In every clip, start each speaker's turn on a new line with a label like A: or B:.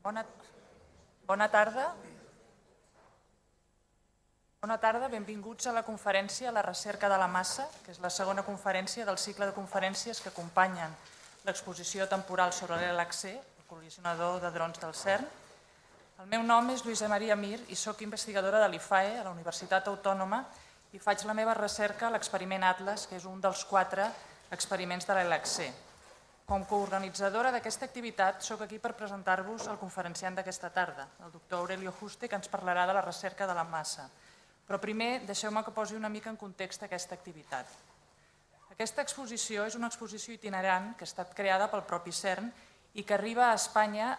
A: Bona tarda. Bona tarda, benvinguts a la conferència La recerca de la massa, que és la segona conferència del cicle de conferències que acompanyen l'exposició temporal sobre l'ELAC-C, el col·lisionador de drons del CERN. El meu nom és Lluïsa Maria Mir i soc investigadora de l'IFAE a la Universitat Autònoma i faig la meva recerca a l'experiment Atlas, que és un dels 4 experiments de l'ELAC-C. Com coorganitzadora d'aquesta activitat, soc aquí per presentar-vos el conferenciant d'aquesta tarda, el doctor Aurelio Juste, que ens parlarà de la recerca de la massa. Però primer, deixeu-me que posi una mica en context aquesta activitat. Aquesta exposició és una exposició itinerant que ha estat creada pel propi CERN i que arriba a Espanya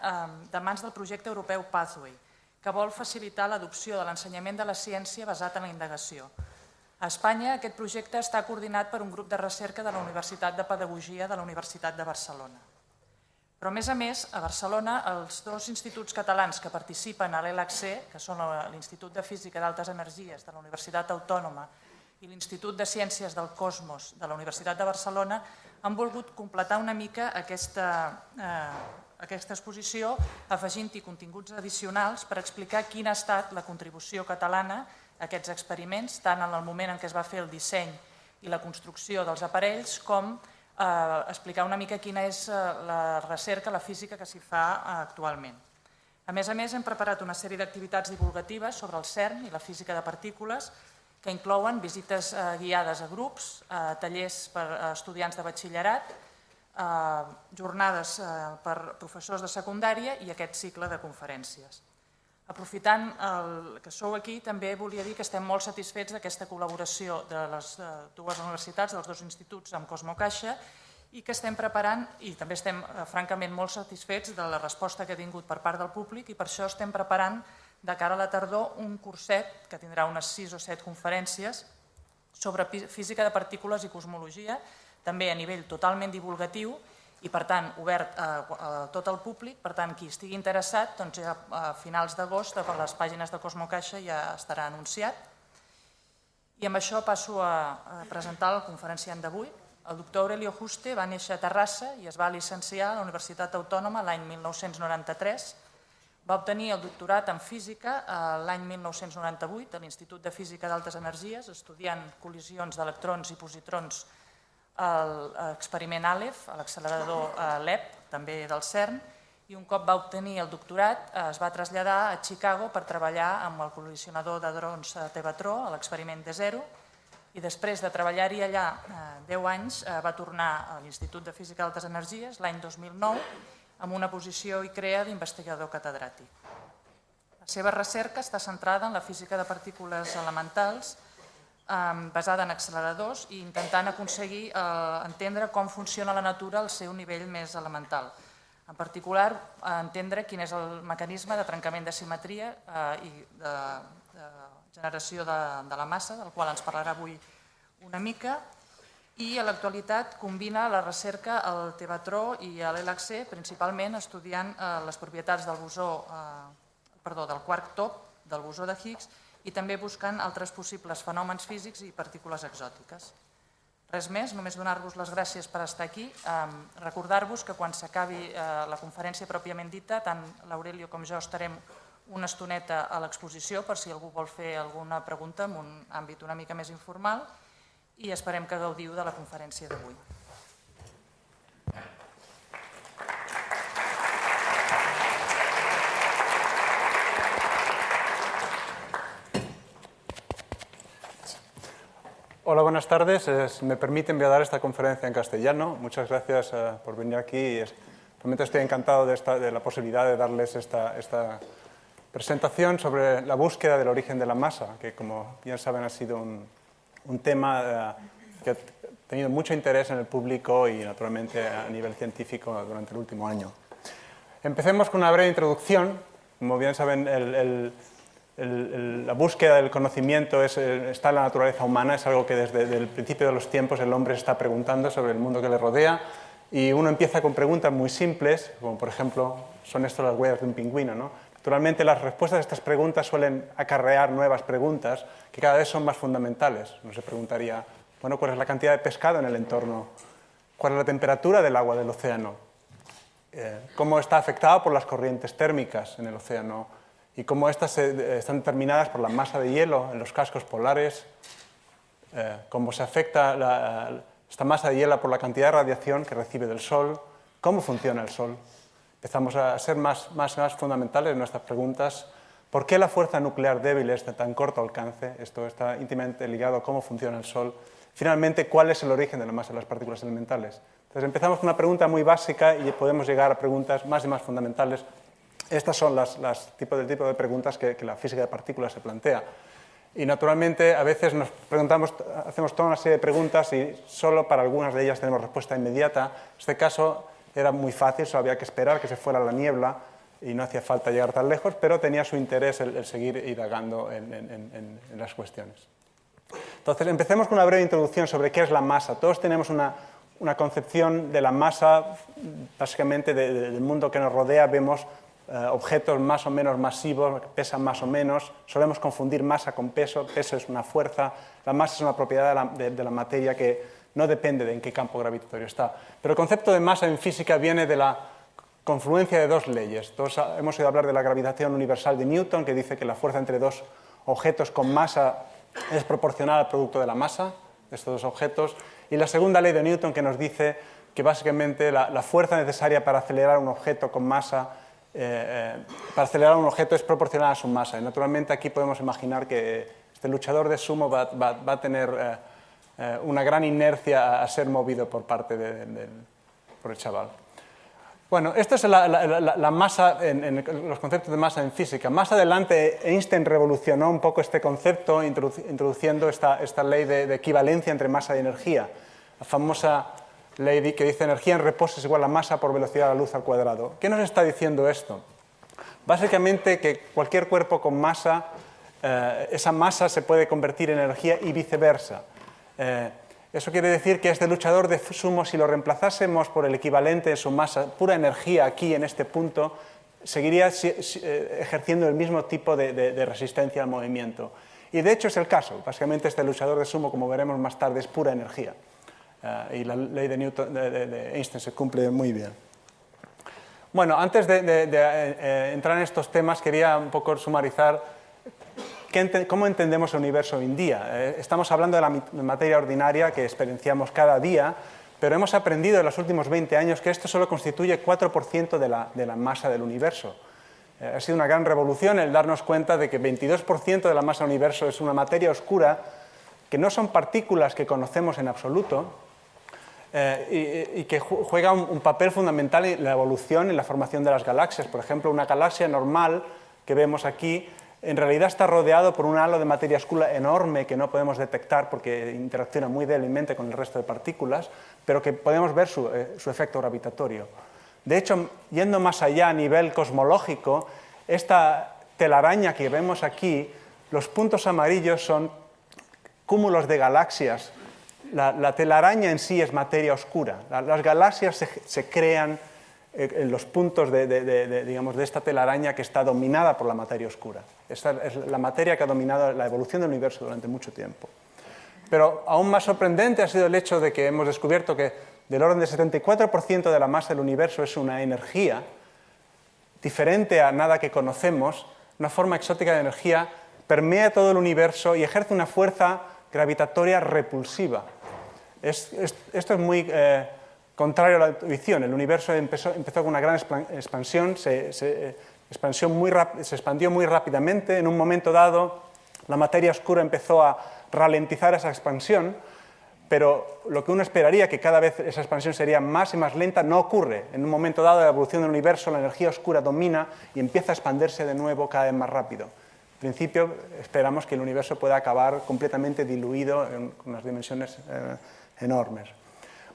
A: de mans del projecte europeu Pathway, que vol facilitar l'adopció de l'ensenyament de la ciència basat en la indagació. A Espanya aquest projecte està coordinat per un grup de recerca de la Universitat de Pedagogia de la Universitat de Barcelona. Però a més, a Barcelona, els 2 instituts catalans que participen a l'ELAC-C, que són l'Institut de Física d'Altes Energies de la Universitat Autònoma i l'Institut de Ciències del Cosmos de la Universitat de Barcelona, han volgut completar una mica aquesta exposició afegint-hi continguts addicionals per explicar quina ha estat la contribució catalana a aquests experiments, tant en el moment en què es va fer el disseny i la construcció dels aparells, com explicar una mica quina és la recerca, la física que s'hi fa actualment. A més, hem preparat una sèrie d'activitats divulgatives sobre el CERN i la física de partícules que inclouen visites guiades a grups, tallers per a estudiants de batxillerat, jornades per professors de secundària i aquest cicle de conferències. Aprofitant que sou aquí, també volia dir que estem molt satisfets d'aquesta col·laboració de les 2 universitats, dels 2 instituts amb Cosmocaixa, i que estem preparant, i també estem francament molt satisfets de la resposta que ha tingut per part del públic, i per això estem preparant de cara a la tardor un curset que tindrà unes 6 o 7 conferències sobre física de partícules i cosmologia, també a nivell totalment divulgatiu, i per tant obert a tot el públic. Per tant, qui estigui interessat, ja a finals d'agost a les pàgines de Cosmocaixa ja estarà anunciat. I amb això passo a presentar el conferenciant d'avui. El doctor Aurelio Juste va néixer a Terrassa i es va llicenciar a la Universitat Autònoma l'any 1993. Va obtenir el doctorat en física l'any 1998 a l'Institut de Física d'Altes Energies, estudiant col·lisions d'electrons i positrons a l'experiment Aleph, a l'accelerador LEP, també del CERN, i un cop va obtenir el doctorat es va traslladar a Chicago per treballar amb el col·lisionador de drons Tevatron, a l'experiment D0, i després de treballar-hi allà 10 anys va tornar a l'Institut de Física d'Altes Energies l'any 2009 amb una posició i crea d'investigador catedràtic. La seva recerca està centrada en la física de partícules elementals basada en acceleradors i intentant aconseguir entendre com funciona la natura al seu nivell més elemental. En particular, entendre quin és el mecanisme de trencament de simetria i de generació de la massa, del qual ens parlarà avui una mica, i a l'actualitat combina la recerca al Tevatron i a l'ELAC-C, principalment estudiant les propietats del quark top, del bosó de Higgs, i també buscant altres possibles fenòmens físics i partícules exòtiques. Res més, només donar-vos les gràcies per estar aquí. Recordar-vos que quan s'acabi la conferència pròpiament dita, tant l'Aurelio com jo estarem una estoneta a l'exposició per si algú vol fer alguna pregunta en un àmbit una mica més informal i esperem que gaudiu de la conferència d'avui.
B: Hola, buenas tardes. Me permiten dar esta conferencia en castellano. Muchas gracias por venir aquí. Realmente estoy encantado de la posibilidad de darles esta presentación sobre la búsqueda del origen de la masa, que como bien saben ha sido un tema que ha tenido mucho interés en el público y naturalmente a nivel científico durante el último año. Empecemos con una breve introducción. Como bien saben, la búsqueda del conocimiento está en la naturaleza humana, es algo que desde el principio de los tiempos el hombre se está preguntando sobre el mundo que le rodea, y uno empieza con preguntas muy simples, como por ejemplo, ¿son estas las huellas de un pingüino?, ¿no? Naturalmente las respuestas a estas preguntas suelen acarrear nuevas preguntas que cada vez son más fundamentales. Uno se preguntaría, ¿cuál es la cantidad de pescado en el entorno? ¿Cuál es la temperatura del agua del océano? cómo está afectado por las corrientes térmicas en el océano y cómo estas están determinadas por la masa de hielo en los cascos polares, cómo se afecta esta masa de hielo por la cantidad de radiación que recibe del Sol, cómo funciona el Sol. Empezamos a ser más fundamentales en nuestras preguntas. ¿Por qué la fuerza nuclear débil es de tan corto alcance? Esto está íntimamente ligado a cómo funciona el Sol. Finalmente, ¿cuál es el origen de la masa de las partículas elementales? Entonces empezamos con una pregunta muy básica y podemos llegar a preguntas más y más fundamentales. Estas son el tipo de preguntas que la física de partículas se plantea. Y naturalmente a veces nos preguntamos, hacemos toda una serie de preguntas y solo para algunas de ellas tenemos respuesta inmediata. En este caso era muy fácil, solo había que esperar que se fuera la niebla y no hacía falta llegar tan lejos, pero tenía su interés el seguir indagando en las cuestiones. Entonces empecemos con una breve introducción sobre qué es la masa. Todos tenemos una concepción de la masa, básicamente del mundo que nos rodea. Vemos objetos más o menos masivos, que pesan más o menos. Solemos confundir masa con peso. Peso es una fuerza. La masa es una propiedad de la materia que no depende de en qué campo gravitatorio está. Pero el concepto de masa en física viene de la confluencia de dos leyes. Todos hemos oído hablar de la gravitación universal de Newton, que dice que la fuerza entre dos objetos con masa es proporcional al producto de la masa de estos dos objetos. Y la segunda ley de Newton, que nos dice que básicamente la fuerza necesaria para acelerar un objeto con masa es proporcional a su masa. Y naturalmente aquí podemos imaginar que este luchador de sumo va a tener una gran inercia a ser movido por parte por el chaval. Bueno, esta es la masa, en los conceptos de masa en física. Más adelante Einstein revolucionó un poco este concepto introduciendo esta ley de equivalencia entre masa y energía. La famosa ley que dice energía en reposo es igual a masa por velocidad de la luz al cuadrado. ¿Qué nos está diciendo esto? Básicamente que cualquier cuerpo con masa, esa masa se puede convertir en energía y viceversa. Eso quiere decir que este luchador de sumo, si lo reemplazásemos por el equivalente de su masa, pura energía aquí en este punto, seguiría ejerciendo el mismo tipo de resistencia al movimiento. Y de hecho es el caso. Básicamente este luchador de sumo, como veremos más tarde, es pura energía. Y la ley de Newton, de Einstein se cumple muy bien. Bueno, antes de entrar en estos temas, quería un poco sumarizar ¿cómo entendemos el universo hoy en día? Estamos hablando de la materia ordinaria que experienciamos cada día, pero hemos aprendido en los últimos 20 años que esto solo constituye 4% de la masa del universo. Ha sido una gran revolución el darnos cuenta de que 22% de la masa del universo es una materia oscura, que no son partículas que conocemos en absoluto, y que juega un papel fundamental en la evolución, en la formación de las galaxias. Por ejemplo, una galaxia normal que vemos aquí en realidad está rodeado por un halo de materia oscura enorme que no podemos detectar porque interacciona muy débilmente con el resto de partículas, pero que podemos ver su efecto gravitatorio. De hecho, yendo más allá a nivel cosmológico, esta telaraña que vemos aquí, los puntos amarillos son cúmulos de galaxias. La telaraña en sí es materia oscura. Las galaxias se crean en los puntos digamos, de esta telaraña que está dominada por la materia oscura. Esta es la materia que ha dominado la evolución del universo durante mucho tiempo. Pero aún más sorprendente ha sido el hecho de que hemos descubierto que del orden del 74% de la masa del universo es una energía diferente a nada que conocemos, una forma exótica de energía, permea todo el universo y ejerce una fuerza gravitatoria repulsiva. Esto es muy contrario a la intuición. El universo empezó con una gran expansión, se expandió muy rápidamente. En un momento dado, la materia oscura empezó a ralentizar esa expansión, pero lo que uno esperaría, que cada vez esa expansión sería más y más lenta, no ocurre. En un momento dado de la evolución del universo, la energía oscura domina y empieza a expandirse de nuevo cada vez más rápido. En principio, esperamos que el universo pueda acabar completamente diluido en unas dimensiones enormes.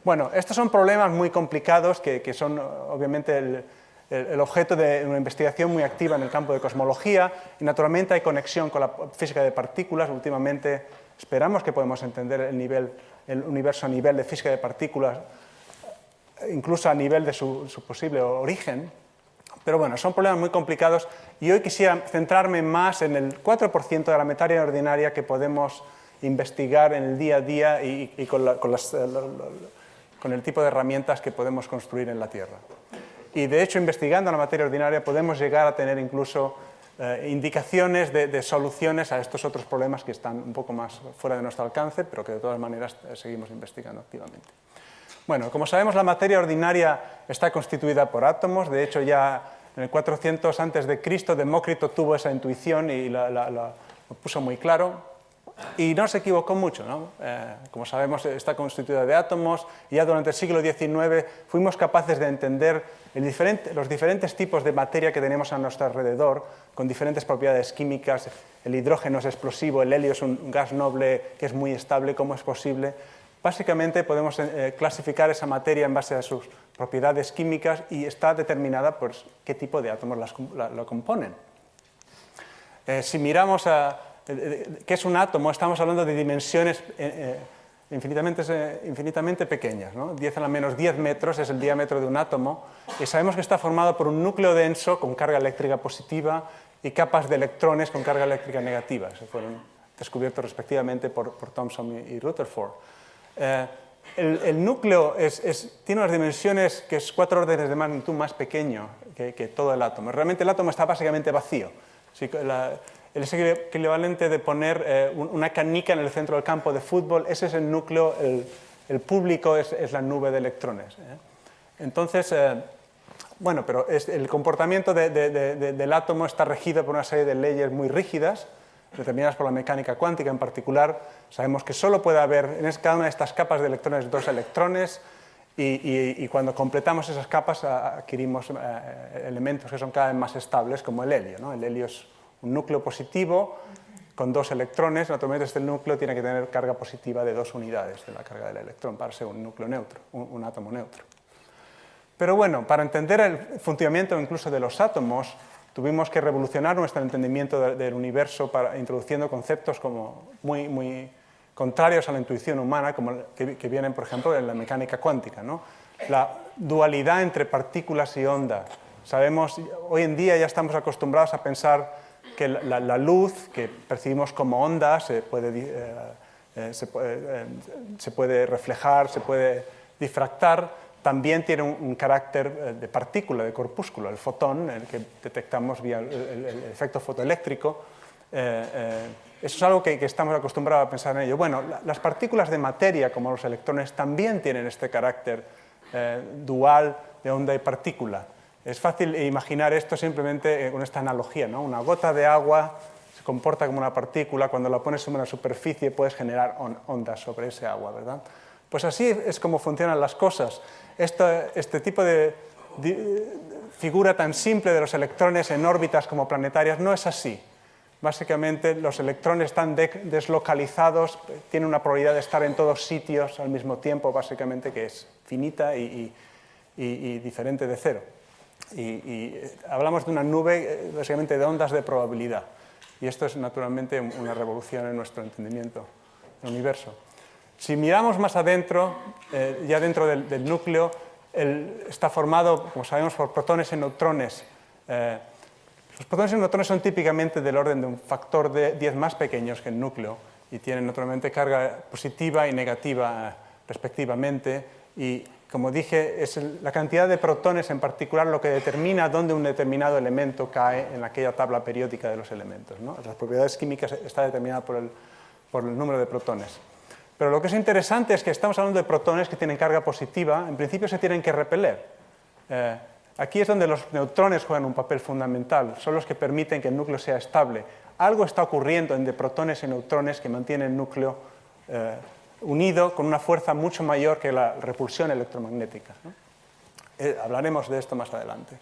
B: Bueno, estos son problemas muy complicados que son obviamente el objeto de una investigación muy activa en el campo de cosmología y naturalmente hay conexión con la física de partículas. Últimamente esperamos que podamos entender el universo a nivel de física de partículas, incluso a nivel de su posible origen. Pero bueno, son problemas muy complicados y hoy quisiera centrarme más en el 4% de la materia ordinaria que podemos investigar en el día a día y con el tipo de herramientas que podemos construir en la Tierra. y de hecho investigando la materia ordinaria podemos llegar a tener incluso indicaciones de soluciones a estos otros problemas que están un poco más fuera de nuestro alcance, pero que de todas maneras seguimos investigando activamente. Bueno, como sabemos, la materia ordinaria está constituida por átomos. De hecho, ya en el 400 a.C. Demócrito tuvo esa intuición y lo puso muy claro. Y no se equivocó mucho, ¿no? Como sabemos, está constituida de átomos, y ya durante el siglo XIX fuimos capaces de entender los diferentes tipos de materia que tenemos a nuestro alrededor, con diferentes propiedades químicas. El hidrógeno es explosivo, el helio es un gas noble que es muy estable. ¿Cómo es posible? Básicamente podemos clasificar esa materia en base a sus propiedades químicas y está determinada por qué tipo de átomos lo componen. Si miramos qué es un átomo, estamos hablando de dimensiones infinitamente pequeñas, ¿no? 10 a la menos 10 metros es el diámetro de un átomo, y sabemos que está formado por un núcleo denso con carga eléctrica positiva y capas de electrones con carga eléctrica negativa. Se fueron descubiertos respectivamente por Thomson y Rutherford. El núcleo tiene unas dimensiones que es 4 órdenes de magnitud más pequeño que todo el átomo. Realmente el átomo está básicamente vacío. Es el equivalente de poner una canica en el centro del campo de fútbol. Ese es el núcleo, el público es la nube de electrones. Entonces, bueno, pero el comportamiento del átomo está regido por una serie de leyes muy rígidas, determinadas por la mecánica cuántica en particular. Sabemos que solo puede haber en cada una de estas capas de electrones 2 electrones, y cuando completamos esas capas adquirimos elementos que son cada vez más estables, como el helio, ¿no? El helio es un núcleo positivo con 2 electrones. Naturalmente este núcleo tiene que tener carga positiva de 2 unidades de la carga del electrón para ser un núcleo neutro, un átomo neutro. Pero bueno, para entender el funcionamiento incluso de los átomos, tuvimos que revolucionar nuestro entendimiento del universo introduciendo conceptos como muy contrarios a la intuición humana, como que vienen, por ejemplo, en la mecánica cuántica, ¿no? La dualidad entre partículas y onda. Sabemos, hoy en día ya estamos acostumbrados a pensar que la luz que percibimos como onda se puede reflejar, se puede difractar, también tiene un carácter de partícula, de corpúsculo, el fotón, el que detectamos vía el efecto fotoeléctrico. Eso es algo que estamos acostumbrados a pensar en ello. Bueno, las partículas de materia, como los electrones, también tienen este carácter dual de onda y partícula. Es fácil imaginar esto simplemente con esta analogía, ¿no? Una gota de agua se comporta como una partícula, cuando la pones sobre una superficie puedes generar ondas sobre ese agua, ¿verdad? Pues así es como funcionan las cosas. Este tipo de figura tan simple de los electrones en órbitas como planetarias no es así. Básicamente los electrones están deslocalizados, tienen una probabilidad de estar en todos sitios al mismo tiempo, básicamente, que es finita y diferente de cero. Y hablamos de una nube básicamente de ondas de probabilidad. Y esto es naturalmente una revolución en nuestro entendimiento del universo. Si miramos más adentro, ya dentro del núcleo, está formado, como sabemos, por protones y neutrones. Los protones y neutrones son típicamente del orden de un factor de 10 más pequeños que el núcleo y tienen naturalmente carga positiva y negativa respectivamente. Y como dije, es la cantidad de protones en particular lo que determina dónde un determinado elemento cae en aquella tabla periódica de los elementos, ¿no? Las propiedades químicas están determinadas por el número de protones. Pero lo que es interesante es que estamos hablando de protones que tienen carga positiva, en principio se tienen que repeler. Aquí es donde los neutrones juegan un papel fundamental, son los que permiten que el núcleo sea estable. Algo está ocurriendo entre protones y neutrones que mantienen el núcleo unido con una fuerza mucho mayor que la repulsión electromagnética, ¿no? Hablaremos de esto más adelante.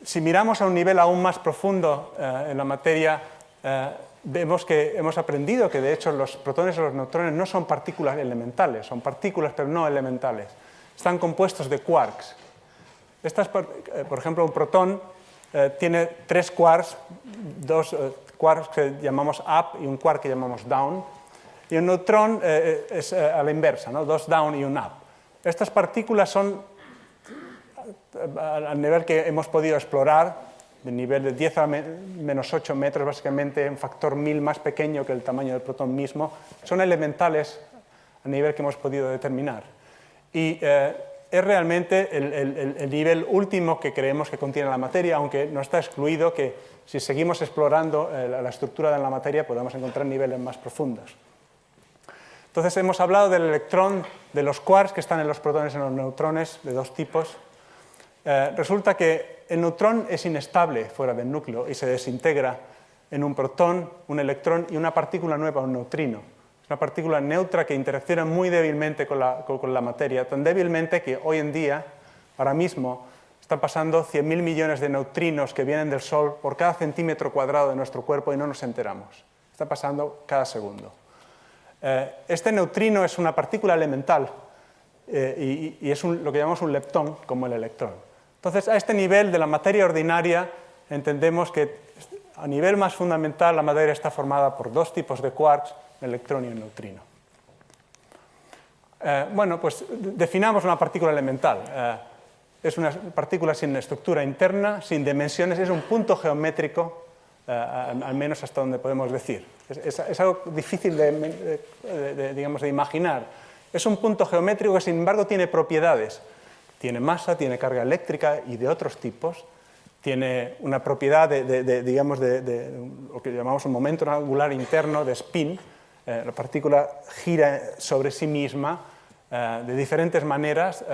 B: Si miramos a un nivel aún más profundo en la materia, vemos que hemos aprendido que de hecho los protones y los neutrones no son partículas elementales, son partículas pero no elementales. Están compuestos de quarks. Por ejemplo, un protón tiene 3 quarks, 2 quarks que llamamos up y un quark que llamamos down. Y un neutrón es a la inversa, ¿no? 2 down y un up. Estas partículas son, al nivel que hemos podido explorar, del nivel de 10 a menos 8 metros, básicamente un factor 1000 más pequeño que el tamaño del protón mismo, son elementales a nivel que hemos podido determinar. Y es realmente el nivel último que creemos que contiene la materia, aunque no está excluido que si seguimos explorando la estructura de la materia podamos encontrar niveles más profundos. Entonces hemos hablado del electrón, de los quarks que están en los protones y en los neutrones, de dos tipos. Resulta que el neutrón es inestable fuera del núcleo y se desintegra en un protón, un electrón y una partícula nueva, un neutrino. Es una partícula neutra que interacciona muy débilmente con la materia, tan débilmente que hoy en día, ahora mismo, están pasando 100.000 millones de neutrinos que vienen del Sol por cada centímetro cuadrado de nuestro cuerpo y no nos enteramos. Está pasando cada segundo. Este neutrino es una partícula elemental y es lo que llamamos un leptón, como el electrón. Entonces, a este nivel de la materia ordinaria, entendemos que a nivel más fundamental la materia está formada por dos tipos de quarks, el electrón y el neutrino. Bueno, pues definamos una partícula elemental. Es una partícula sin estructura interna, sin dimensiones, es un punto geométrico, al menos hasta donde podemos decir. Es algo difícil de imaginar. Es un punto geométrico que, sin embargo, tiene propiedades. Tiene masa, tiene carga eléctrica y de otros tipos. Tiene una propiedad de lo que llamamos un momento angular interno, de spin. La partícula gira sobre sí misma de diferentes maneras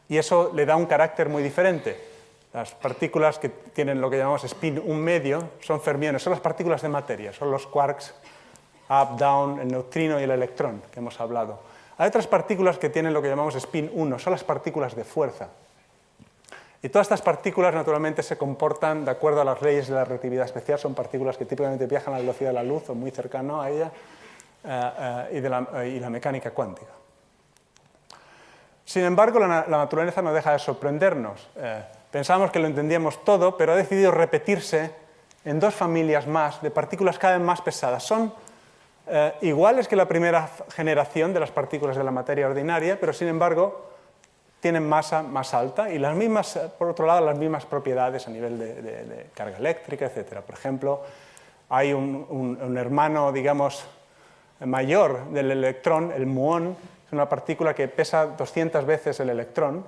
B: y eso le da un carácter muy diferente. Las partículas que tienen lo que llamamos spin 1 medio son fermiones, son las partículas de materia, son los quarks, up, down, el neutrino y el electrón que hemos hablado. Hay otras partículas que tienen lo que llamamos spin 1, son las partículas de fuerza. Y todas estas partículas naturalmente se comportan de acuerdo a las leyes de la relatividad especial, son partículas que típicamente viajan a la velocidad de la luz o muy cercano a ella, y la mecánica cuántica. Sin embargo, la naturaleza no deja de sorprendernos. Pensamos que lo entendíamos todo, pero ha decidido repetirse en dos familias más de partículas cada vez más pesadas. Son iguales que la primera generación de las partículas de la materia ordinaria, pero sin embargo tienen masa más alta y las mismas, por otro lado, las mismas propiedades a nivel de carga eléctrica, etc. Por ejemplo, hay un hermano, digamos, mayor del electrón, el muón, es una partícula que pesa 200 veces el electrón,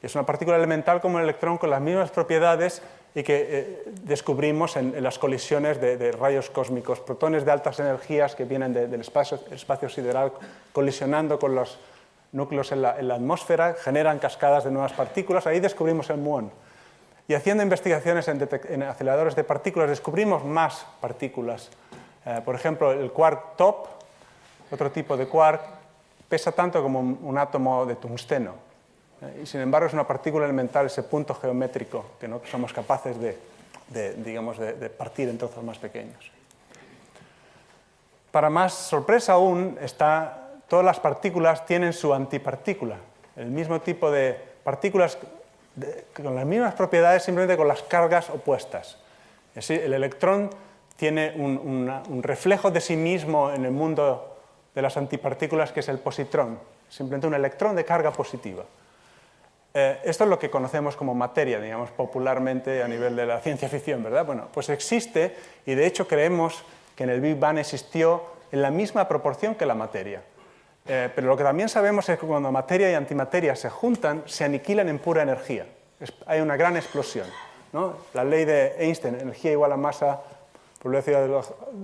B: es una partícula elemental como el electrón con las mismas propiedades y que descubrimos en las colisiones de rayos cósmicos, protones de altas energías que vienen del espacio sideral colisionando con los núcleos en la atmósfera, generan cascadas de nuevas partículas, ahí descubrimos el muón. Y haciendo investigaciones en aceleradores de partículas descubrimos más partículas. Por ejemplo, el quark top, otro tipo de quark, pesa tanto como un átomo de tungsteno. Y sin embargo es una partícula elemental, ese punto geométrico que no somos capaces de partir en trozos más pequeños. Para más sorpresa aún, todas las partículas tienen su antipartícula, el mismo tipo de partículas con las mismas propiedades, simplemente con las cargas opuestas. Es decir, el electrón tiene un reflejo de sí mismo en el mundo de las antipartículas, que es el positrón, simplemente un electrón de carga positiva. Esto es lo que conocemos como materia, digamos, popularmente a nivel de la ciencia ficción, ¿verdad? Bueno, pues existe y de hecho creemos que en el Big Bang existió en la misma proporción que la materia. Pero lo que también sabemos es que cuando materia y antimateria se juntan, se aniquilan en pura energía. Hay una gran explosión, ¿no? La ley de Einstein, energía igual a masa por velocidad de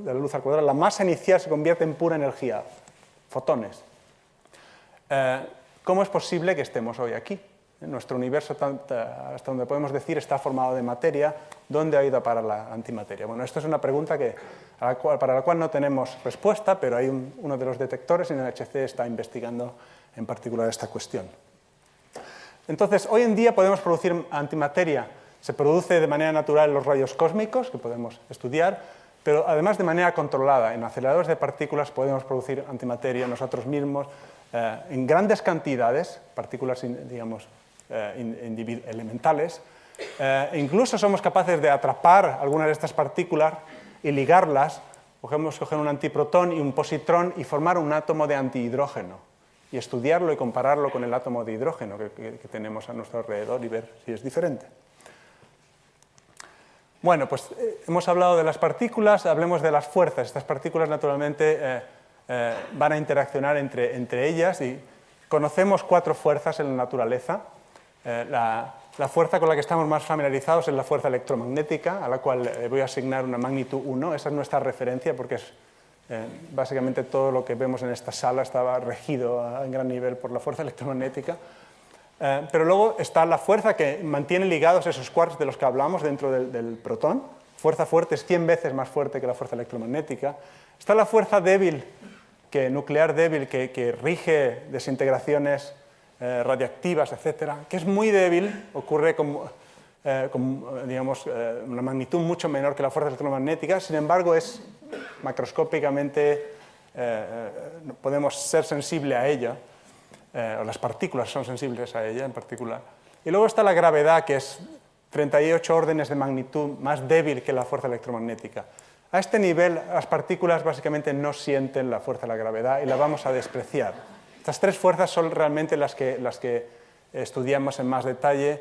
B: la luz al cuadrado, la masa inicial se convierte en pura energía, fotones. ¿Cómo es posible que estemos hoy aquí? Nuestro universo, hasta donde podemos decir, está formado de materia. ¿Dónde ha ido a parar la antimateria? Bueno, esto es una pregunta para la cual no tenemos respuesta, pero hay uno de los detectores en el NHC está investigando en particular esta cuestión. Entonces, hoy en día podemos producir antimateria. Se produce de manera natural en los rayos cósmicos, que podemos estudiar, pero además de manera controlada. En aceleradores de partículas podemos producir antimateria nosotros mismos en grandes cantidades, partículas, digamos, elementales. Incluso somos capaces de atrapar algunas de estas partículas y ligarlas. Podemos coger un antiprotón y un positrón y formar un átomo de antihidrógeno y estudiarlo y compararlo con el átomo de hidrógeno que tenemos a nuestro alrededor y ver si es diferente. Bueno, pues hemos hablado de las partículas, hablemos de las fuerzas. Estas partículas naturalmente van a interaccionar entre ellas y conocemos 4 fuerzas en la naturaleza. La fuerza con la que estamos más familiarizados es la fuerza electromagnética, a la cual voy a asignar una magnitud 1. Esa es nuestra referencia porque es, básicamente todo lo que vemos en esta sala estaba regido en gran nivel por la fuerza electromagnética. Pero luego está la fuerza que mantiene ligados esos quarks de los que hablamos dentro del protón. Fuerza fuerte es 100 veces más fuerte que la fuerza electromagnética. Está la fuerza débil, nuclear débil, que rige desintegraciones radiactivas, etcétera, que es muy débil, ocurre con digamos, una magnitud mucho menor que la fuerza electromagnética, sin embargo es macroscópicamente, podemos ser sensibles a ella, o las partículas son sensibles a ella en particular. Y luego está la gravedad, que es 38 órdenes de magnitud más débil que la fuerza electromagnética. A este nivel, las partículas básicamente no sienten la fuerza de la gravedad y la vamos a despreciar. Estas 3 fuerzas son realmente las que estudiamos en más detalle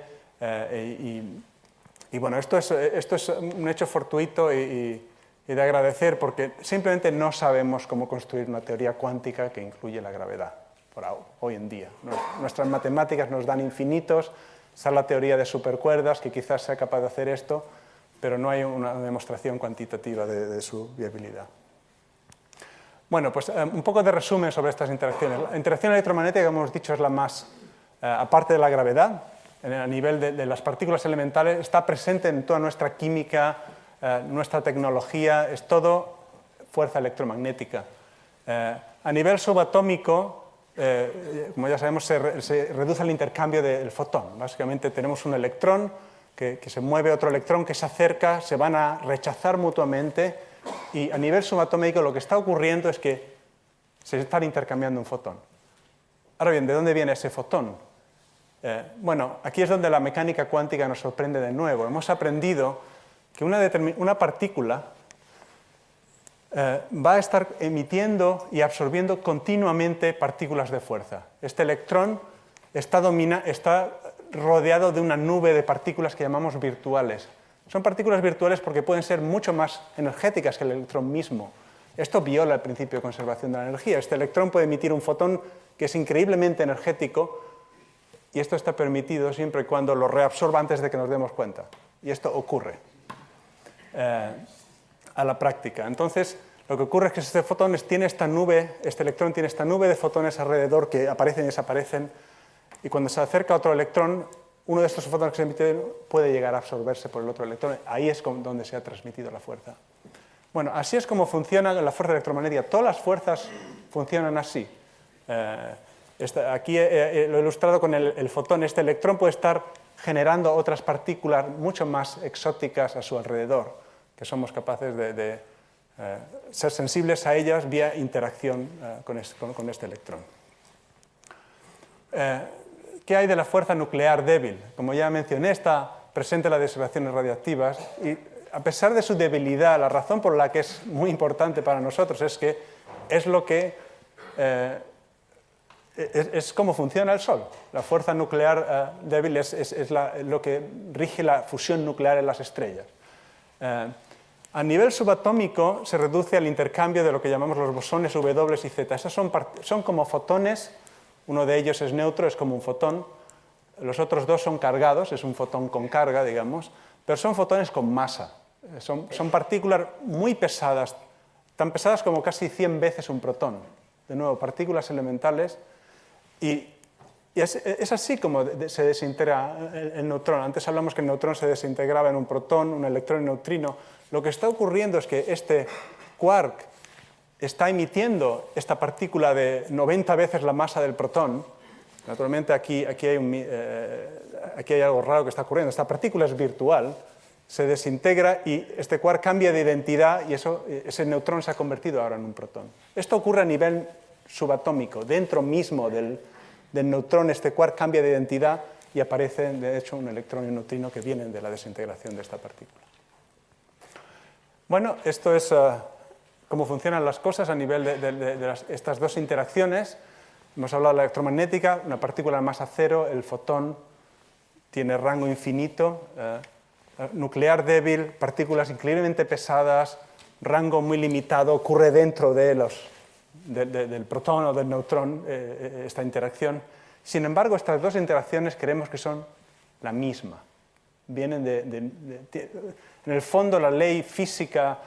B: y bueno, esto es un hecho fortuito y de agradecer porque simplemente no sabemos cómo construir una teoría cuántica que incluye la gravedad por hoy en día. Nuestras matemáticas nos dan infinitos, está la teoría de supercuerdas que quizás sea capaz de hacer esto, pero no hay una demostración cuantitativa de su viabilidad. Bueno, pues un poco de resumen sobre estas interacciones. La interacción electromagnética, como hemos dicho, es la más, aparte de la gravedad, a nivel de las partículas elementales, está presente en toda nuestra química, nuestra tecnología, es todo fuerza electromagnética. A nivel subatómico, como ya sabemos, se reduce el intercambio del fotón. Básicamente tenemos un electrón que se mueve a otro electrón que se acerca, se van a rechazar mutuamente. Y a nivel subatómico lo que está ocurriendo es que se están intercambiando un fotón. Ahora bien, ¿de dónde viene ese fotón? Bueno, aquí es donde la mecánica cuántica nos sorprende de nuevo. Hemos aprendido que una partícula va a estar emitiendo y absorbiendo continuamente partículas de fuerza. Este electrón está rodeado de una nube de partículas que llamamos virtuales. Son partículas virtuales porque pueden ser mucho más energéticas que el electrón mismo. Esto viola el principio de conservación de la energía. Este electrón puede emitir un fotón que es increíblemente energético y esto está permitido siempre y cuando lo reabsorba antes de que nos demos cuenta. Y esto ocurre a la práctica. Entonces, lo que ocurre es que este electrón tiene esta nube de fotones alrededor que aparecen y desaparecen y cuando se acerca a otro electrón, uno de estos fotones que se emiten puede llegar a absorberse por el otro electrón. Ahí es donde se ha transmitido la fuerza. Bueno, así es como funciona la fuerza electromagnética. Todas las fuerzas funcionan así. Aquí lo he ilustrado con el fotón. Este electrón puede estar generando otras partículas mucho más exóticas a su alrededor, que somos capaces de ser sensibles a ellas vía interacción con este electrón. ¿Qué hay de la fuerza nuclear débil? Como ya mencioné, está presente en las desintegraciones radiactivas y a pesar de su debilidad, la razón por la que es muy importante para nosotros es que es es cómo funciona el Sol. La fuerza nuclear débil es lo que rige la fusión nuclear en las estrellas. A nivel subatómico se reduce al intercambio de lo que llamamos los bosones W y Z. Esos son como fotones. Uno de ellos es neutro, es como un fotón. Los otros 2 son cargados, es un fotón con carga, digamos, pero son fotones con masa. Son partículas muy pesadas, tan pesadas como casi 100 veces un protón. De nuevo, partículas elementales. Y es así como se desintegra el neutrón. Antes hablamos que el neutrón se desintegraba en un protón, un electrón y un neutrino. Lo que está ocurriendo es que este quark está emitiendo esta partícula de 90 veces la masa del protón. Naturalmente aquí hay algo raro que está ocurriendo. Esta partícula es virtual, se desintegra y este quark cambia de identidad y ese neutrón se ha convertido ahora en un protón. Esto ocurre a nivel subatómico. Dentro mismo del neutrón este quark cambia de identidad y aparece de hecho un electrón y un neutrino que vienen de la desintegración de esta partícula. Bueno, esto es cómo funcionan las cosas a nivel de estas 2 interacciones. Hemos hablado de la electromagnética, una partícula de masa cero, el fotón tiene rango infinito, nuclear débil, partículas increíblemente pesadas, rango muy limitado, ocurre dentro de del protón o del neutrón, esta interacción. Sin embargo, estas dos interacciones creemos que son la misma. Vienen en el fondo, la ley física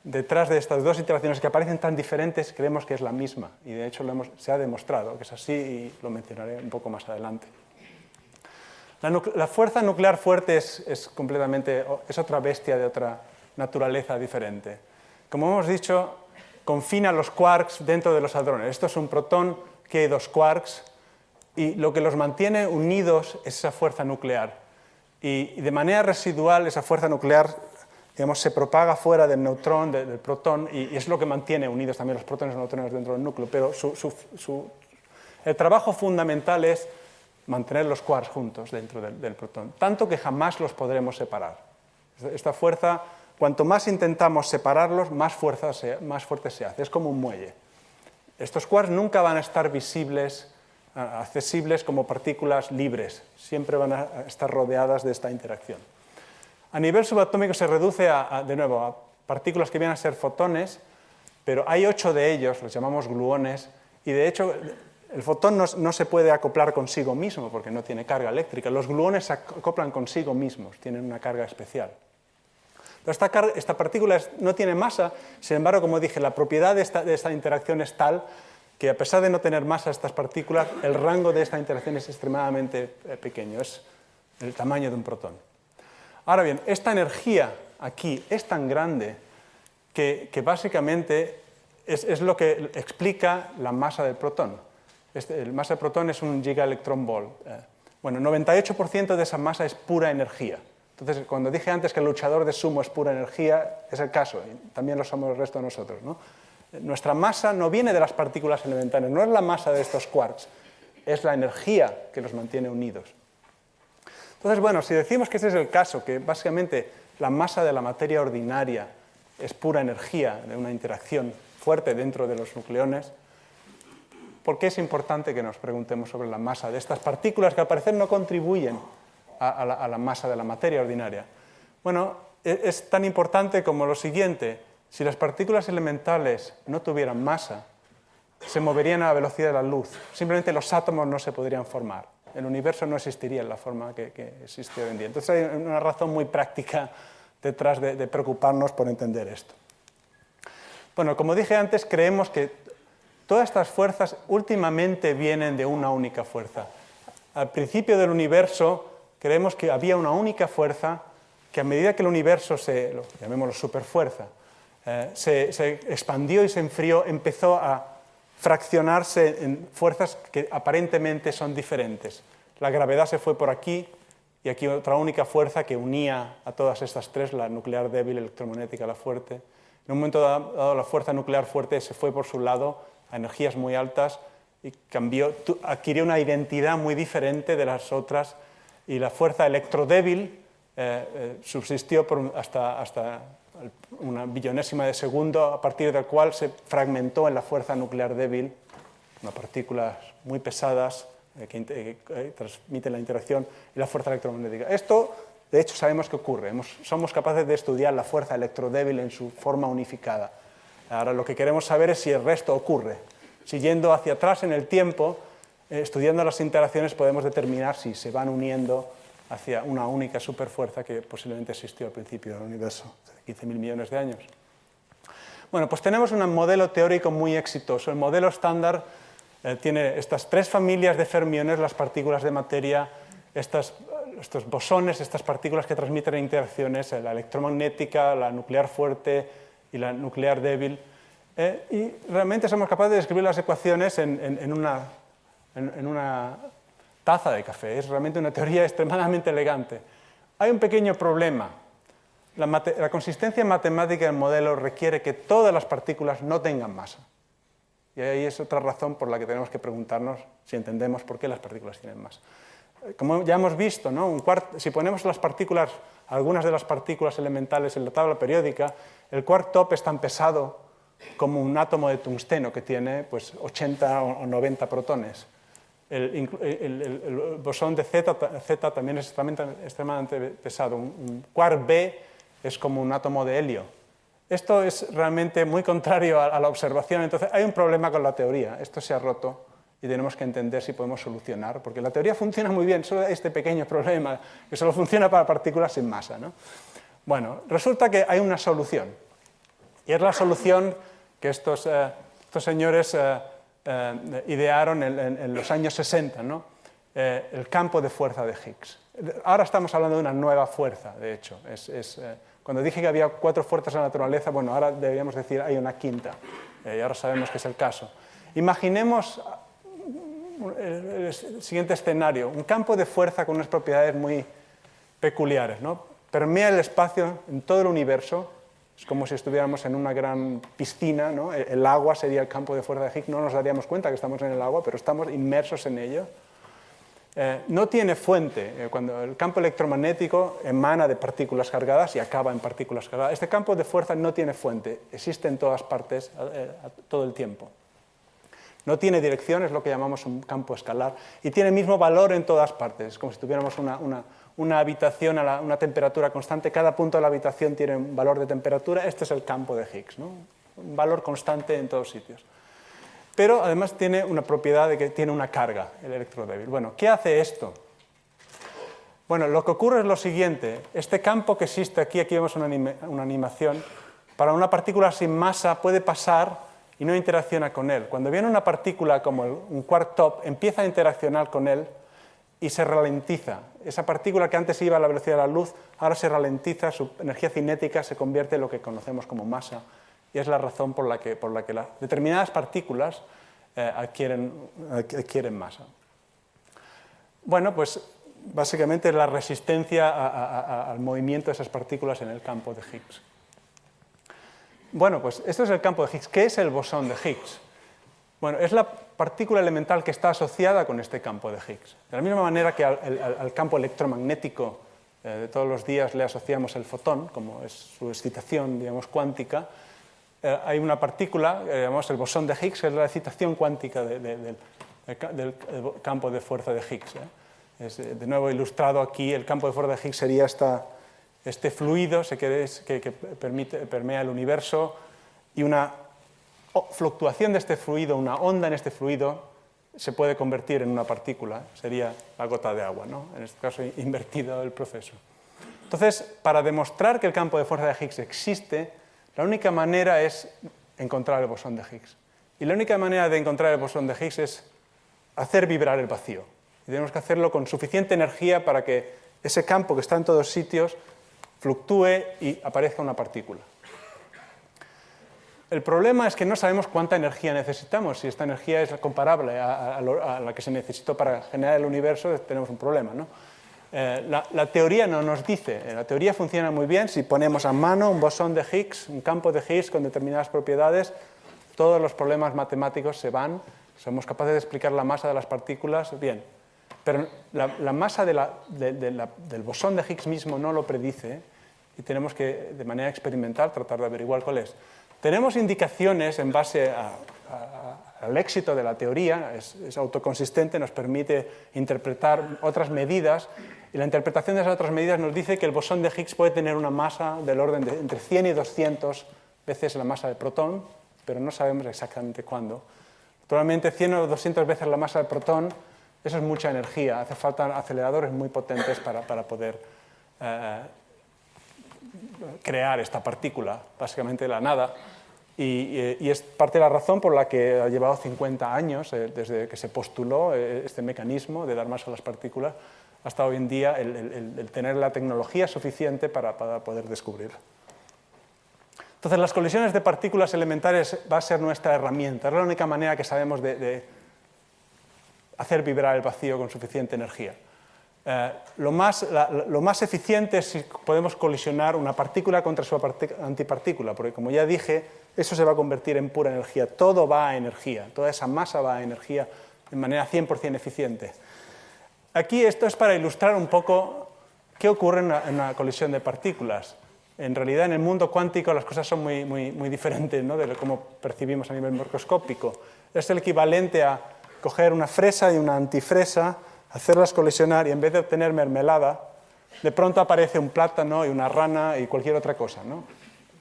B: detrás de estas dos interacciones que aparecen tan diferentes, creemos que es la misma. Y de hecho se ha demostrado que es así y lo mencionaré un poco más adelante. La fuerza nuclear fuerte es otra bestia de otra naturaleza diferente. Como hemos dicho, confina los quarks dentro de los hadrones. Esto es un protón que hay dos quarks y lo que los mantiene unidos es esa fuerza nuclear. Y de manera residual esa fuerza nuclear, digamos, se propaga fuera del neutrón, del protón, y es lo que mantiene unidos también los protones y neutrones dentro del núcleo. Pero el trabajo fundamental es mantener los quarks juntos dentro del protón, tanto que jamás los podremos separar. Esta fuerza, cuanto más intentamos separarlos, más fuerte se hace. Es como un muelle. Estos quarks nunca van a estar visibles, accesibles como partículas libres. Siempre van a estar rodeadas de esta interacción. A nivel subatómico se reduce, de nuevo, a partículas que vienen a ser fotones, pero hay 8 de ellos, los llamamos gluones, y de hecho el fotón no se puede acoplar consigo mismo porque no tiene carga eléctrica. Los gluones se acoplan consigo mismos, tienen una carga especial. Pero esta partícula no tiene masa, sin embargo, como dije, la propiedad de esta interacción es tal que a pesar de no tener masa estas partículas, el rango de esta interacción es extremadamente pequeño, es el tamaño de un protón. Ahora bien, esta energía aquí es tan grande que básicamente es lo que explica la masa del protón. La masa del protón es un gigaelectronvolt. Bueno, 98% de esa masa es pura energía. Entonces, cuando dije antes que el luchador de sumo es pura energía, es el caso, y también lo somos el resto de nosotros, ¿no? Nuestra masa no viene de las partículas elementales, no es la masa de estos quarks, es la energía que los mantiene unidos. Entonces, bueno, si decimos que ese es el caso, que básicamente la masa de la materia ordinaria es pura energía de una interacción fuerte dentro de los nucleones, ¿por qué es importante que nos preguntemos sobre la masa de estas partículas que al parecer no contribuyen a la masa de la materia ordinaria? Bueno, es tan importante como lo siguiente: si las partículas elementales no tuvieran masa, se moverían a la velocidad de la luz. Simplemente los átomos no se podrían formar. El universo no existiría en la forma que existe hoy en día. Entonces hay una razón muy práctica detrás de preocuparnos por entender esto. Bueno, como dije antes, creemos que todas estas fuerzas últimamente vienen de una única fuerza. Al principio del universo creemos que había una única fuerza que a medida que el universo llamémoslo superfuerza, se expandió y se enfrió, empezó a fraccionarse en fuerzas que aparentemente son diferentes. La gravedad se fue por aquí y aquí otra única fuerza que unía a todas estas tres, la nuclear débil, electromagnética, la fuerte. En un momento dado la fuerza nuclear fuerte se fue por su lado a energías muy altas y adquirió una identidad muy diferente de las otras, y la fuerza electrodébil subsistió hasta una billonésima de segundo, a partir del cual se fragmentó en la fuerza nuclear débil, unas partículas muy pesadas que transmiten la interacción, y la fuerza electromagnética. Esto, de hecho, sabemos que ocurre. Somos capaces de estudiar la fuerza electrodébil en su forma unificada. Ahora lo que queremos saber es si el resto ocurre. Si yendo hacia atrás en el tiempo, estudiando las interacciones, podemos determinar si se van uniendo hacia una única superfuerza que posiblemente existió al principio del universo, hace 15.000 millones de años. Bueno, pues tenemos un modelo teórico muy exitoso. El modelo estándar tiene estas tres familias de fermiones, las partículas de materia, estos bosones, estas partículas que transmiten interacciones, la electromagnética, la nuclear fuerte y la nuclear débil. Y realmente somos capaces de escribir las ecuaciones en una taza de café. Es realmente una teoría extremadamente elegante. Hay un pequeño problema. La consistencia matemática del modelo requiere que todas las partículas no tengan masa. Y ahí es otra razón por la que tenemos que preguntarnos si entendemos por qué las partículas tienen masa. Como ya hemos visto, ¿no? Si ponemos algunas de las partículas elementales en la tabla periódica, el quark top es tan pesado como un átomo de tungsteno que tiene pues, 80 o 90 protones. El bosón de Z también es extremadamente pesado. Un quark B es como un átomo de helio. Esto es realmente muy contrario a la observación, entonces hay un problema con la teoría, esto se ha roto y tenemos que entender si podemos solucionar, porque la teoría funciona muy bien, solo hay este pequeño problema, que solo funciona para partículas sin masa, ¿no? Bueno, resulta que hay una solución, y es la solución que estos señores idearon en los años 60, ¿no? El campo de fuerza de Higgs. Ahora estamos hablando de una nueva fuerza, de hecho. Cuando dije que había 4 fuerzas en la naturaleza, bueno, ahora deberíamos decir hay una quinta, y ahora sabemos que es el caso. Imaginemos el siguiente escenario, un campo de fuerza con unas propiedades muy peculiares, ¿no? Permea el espacio en todo el universo, es como si estuviéramos en una gran piscina, ¿no? El agua sería el campo de fuerza de Higgs, no nos daríamos cuenta que estamos en el agua, pero estamos inmersos en ello. No tiene fuente, cuando el campo electromagnético emana de partículas cargadas y acaba en partículas cargadas. Este campo de fuerza no tiene fuente, existe en todas partes, todo el tiempo. No tiene dirección, es lo que llamamos un campo escalar, y tiene el mismo valor en todas partes, es como si tuviéramos una habitación a una temperatura constante, cada punto de la habitación tiene un valor de temperatura, este es el campo de Higgs, ¿no? Un valor constante en todos sitios. Pero además tiene una propiedad de que tiene una carga, el electrodébil. Bueno, ¿qué hace esto? Bueno, lo que ocurre es lo siguiente, este campo que existe aquí vemos una animación, para una partícula sin masa puede pasar y no interacciona con él. Cuando viene una partícula como un quark top, empieza a interaccionar con él y se ralentiza. Esa partícula que antes iba a la velocidad de la luz, ahora se ralentiza, su energía cinética se convierte en lo que conocemos como masa. Y es la razón por la que determinadas partículas adquieren masa. Bueno, pues básicamente es la resistencia al movimiento de esas partículas en el campo de Higgs. Bueno, pues esto es el campo de Higgs. ¿Qué es el bosón de Higgs? Bueno, es la partícula elemental que está asociada con este campo de Higgs. De la misma manera que al campo electromagnético de todos los días le asociamos el fotón, como es su excitación, digamos, cuántica, hay una partícula, llamamos el bosón de Higgs, que es la excitación cuántica del campo de fuerza de Higgs. De nuevo ilustrado aquí, el campo de fuerza de Higgs sería este fluido que permea el universo, y una fluctuación de este fluido, una onda en este fluido, se puede convertir en una partícula, sería la gota de agua, ¿no? En este caso invertido el proceso. Entonces, para demostrar que el campo de fuerza de Higgs existe, la única manera es encontrar el bosón de Higgs. Y la única manera de encontrar el bosón de Higgs es hacer vibrar el vacío. Y tenemos que hacerlo con suficiente energía para que ese campo que está en todos sitios fluctúe y aparezca una partícula. El problema es que no sabemos cuánta energía necesitamos. Si esta energía es comparable a la que se necesitó para generar el universo, tenemos un problema, ¿no? La teoría no nos dice. La teoría funciona muy bien si ponemos a mano un bosón de Higgs, un campo de Higgs con determinadas propiedades, todos los problemas matemáticos se van, somos capaces de explicar la masa de las partículas, bien. Pero la masa del bosón de Higgs mismo no lo predice y tenemos que, de manera experimental, tratar de averiguar cuál es. Tenemos indicaciones en base al éxito de la teoría, es autoconsistente, nos permite interpretar otras medidas, y la interpretación de esas otras medidas nos dice que el bosón de Higgs puede tener una masa del orden de entre 100 y 200 veces la masa del protón, pero no sabemos exactamente cuándo. Probablemente 100 o 200 veces la masa del protón, eso es mucha energía, hace falta aceleradores muy potentes para poder crear esta partícula, básicamente de la nada, y es parte de la razón por la que ha llevado 50 años desde que se postuló este mecanismo de dar masa a las partículas hasta hoy en día el tener la tecnología suficiente para poder descubrirlo. Entonces, las colisiones de partículas elementales va a ser nuestra herramienta, es la única manera que sabemos de hacer vibrar el vacío con suficiente energía. Lo más eficiente es si podemos colisionar una partícula contra su antipartícula, porque como ya dije, eso se va a convertir en pura energía. Todo va a energía, toda esa masa va a energía de manera 100% eficiente. Aquí esto es para ilustrar un poco qué ocurre en una colisión de partículas. En realidad, en el mundo cuántico las cosas son muy diferentes, ¿no?, de cómo percibimos a nivel microscópico. Es el equivalente a coger una fresa y una antifresa, hacerlas colisionar y en vez de obtener mermelada, de pronto aparece un plátano y una rana y cualquier otra cosa, ¿no?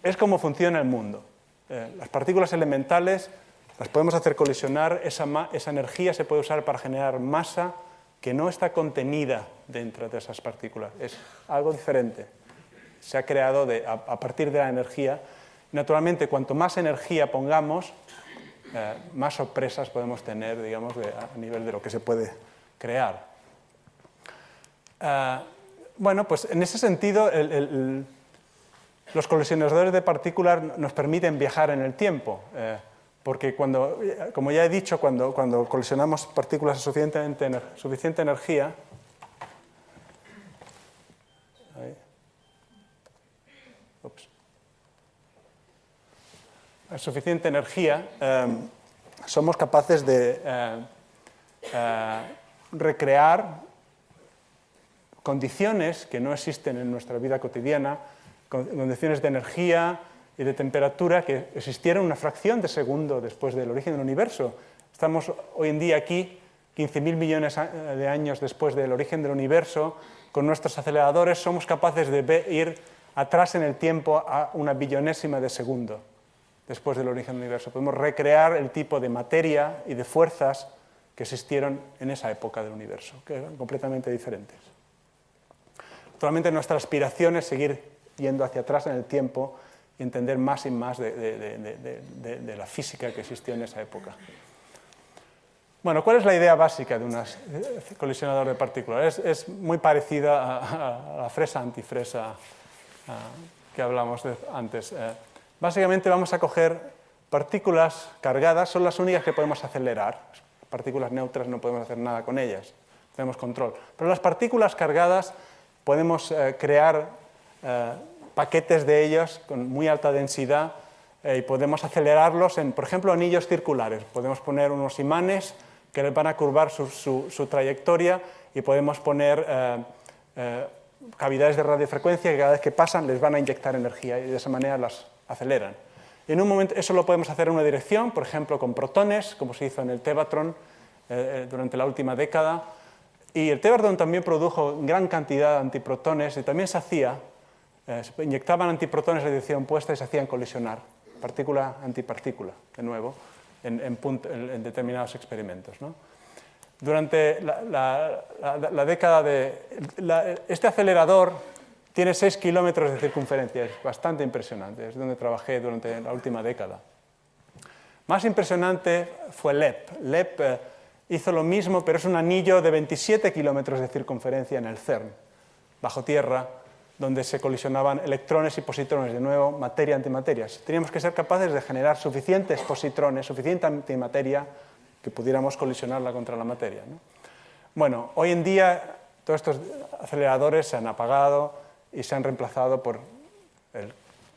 B: es cómo funciona el mundo. Las partículas elementales las podemos hacer colisionar, esa energía se puede usar para generar masa que no está contenida dentro de esas partículas, es algo diferente. Se ha creado a partir de la energía. Naturalmente, cuanto más energía pongamos, más sorpresas podemos tener, digamos, a nivel de lo que se puede crear. Bueno, pues en ese sentido, los colisionadores de partículas nos permiten viajar en el tiempo, porque como ya he dicho, cuando colisionamos partículas a suficiente energía, somos capaces de recrear condiciones que no existen en nuestra vida cotidiana, condiciones de energía y de temperatura que existieron una fracción de segundo después del origen del universo. Estamos hoy en día aquí, 15.000 millones de años después del origen del universo, con nuestros aceleradores somos capaces de ir atrás en el tiempo a una billonésima de segundo después del origen del universo. Podemos recrear el tipo de materia y de fuerzas que existieron en esa época del universo, que eran completamente diferentes. Actualmente nuestra aspiración es seguir yendo hacia atrás en el tiempo y entender más y más de la física que existió en esa época. Bueno, ¿cuál es la idea básica de un colisionador de partículas? Es muy parecida a la fresa-antifresa que hablamos antes. Básicamente vamos a coger partículas cargadas, son las únicas que podemos acelerar. Partículas neutras no podemos hacer nada con ellas, tenemos control. Pero las partículas cargadas podemos crear paquetes de ellos con muy alta densidad y podemos acelerarlos en, por ejemplo, anillos circulares. Podemos poner unos imanes que les van a curvar su trayectoria y podemos poner cavidades de radiofrecuencia que cada vez que pasan les van a inyectar energía y de esa manera las aceleran. Y en un momento eso lo podemos hacer en una dirección, por ejemplo con protones, como se hizo en el Tevatron durante la última década. Y el Tevatron también produjo gran cantidad de antiprotones y también se inyectaban antiprotones en dirección opuesta y se hacían colisionar, partícula-antipartícula, de nuevo, en determinados experimentos, ¿no? Durante la década este acelerador tiene 6 kilómetros de circunferencia, es bastante impresionante, es donde trabajé durante la última década. Más impresionante fue LEP. LEP hizo lo mismo, pero es un anillo de 27 kilómetros de circunferencia en el CERN, bajo tierra, donde se colisionaban electrones y positrones, de nuevo, materia-antimateria. Teníamos que ser capaces de generar suficientes positrones, suficiente antimateria, que pudiéramos colisionarla contra la materia, ¿no? Bueno, hoy en día todos estos aceleradores se han apagado y se han reemplazado por el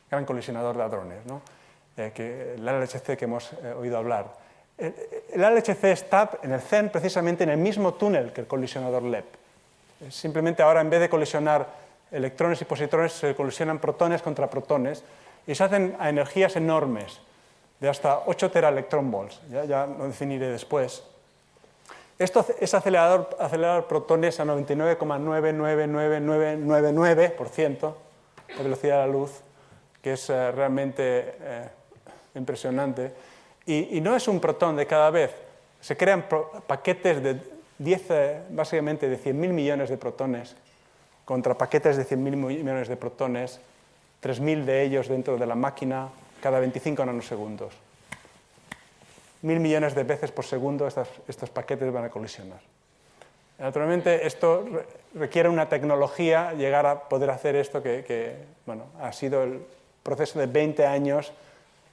B: gran colisionador de hadrones, ¿no? El LHC que hemos oído hablar. El LHC está en el CERN precisamente en el mismo túnel que el colisionador LEP. Simplemente ahora en vez de colisionar electrones y positrones se colisionan protones contra protones y se hacen a energías enormes de hasta 8 teraelectronvolts, ya lo definiré después. Esto es acelerar protones a 99,99999% de velocidad de la luz, que es realmente impresionante. Y no es un protón de cada vez, se crean paquetes de básicamente de 100.000 millones de protones contra paquetes de 100.000 millones de protones, 3.000 de ellos dentro de la máquina cada 25 nanosegundos. 1.000 millones de veces por segundo estos paquetes van a colisionar. Naturalmente, esto requiere una tecnología, llegar a poder hacer esto que ha sido el proceso de 20 años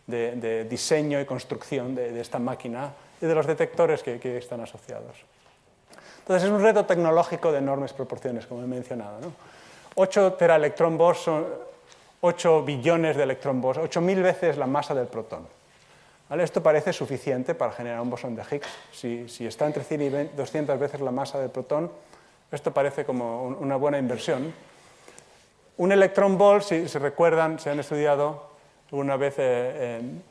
B: de diseño y construcción de esta máquina y de los detectores que están asociados. Entonces, es un reto tecnológico de enormes proporciones, como he mencionado, ¿no? 8 teraelectronvolts son 8 billones de electronvolts, 8.000 veces la masa del protón. ¿Vale? Esto parece suficiente para generar un bosón de Higgs. Si está entre 100 y 200 veces la masa del protón, esto parece como una buena inversión. Un electronvolt, si se recuerdan, se han estudiado una vez en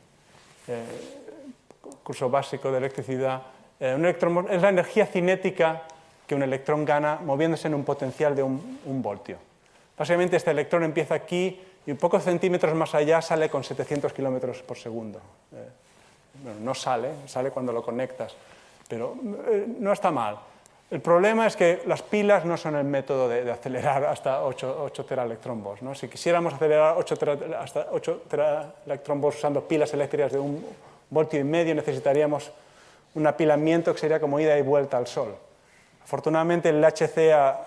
B: curso básico de electricidad, un electronvolt es la energía cinética que un electrón gana moviéndose en un potencial de un voltio. Básicamente este electrón empieza aquí y pocos centímetros más allá sale con 700 kilómetros por segundo. Bueno, no sale cuando lo conectas, pero no está mal. El problema es que las pilas no son el método de acelerar hasta 8 teraelectronvolts, ¿no? Si quisiéramos acelerar hasta 8 teraelectronvolts usando pilas eléctricas de 1,5 voltios necesitaríamos un apilamiento que sería como ida y vuelta al Sol. Afortunadamente el LHC ha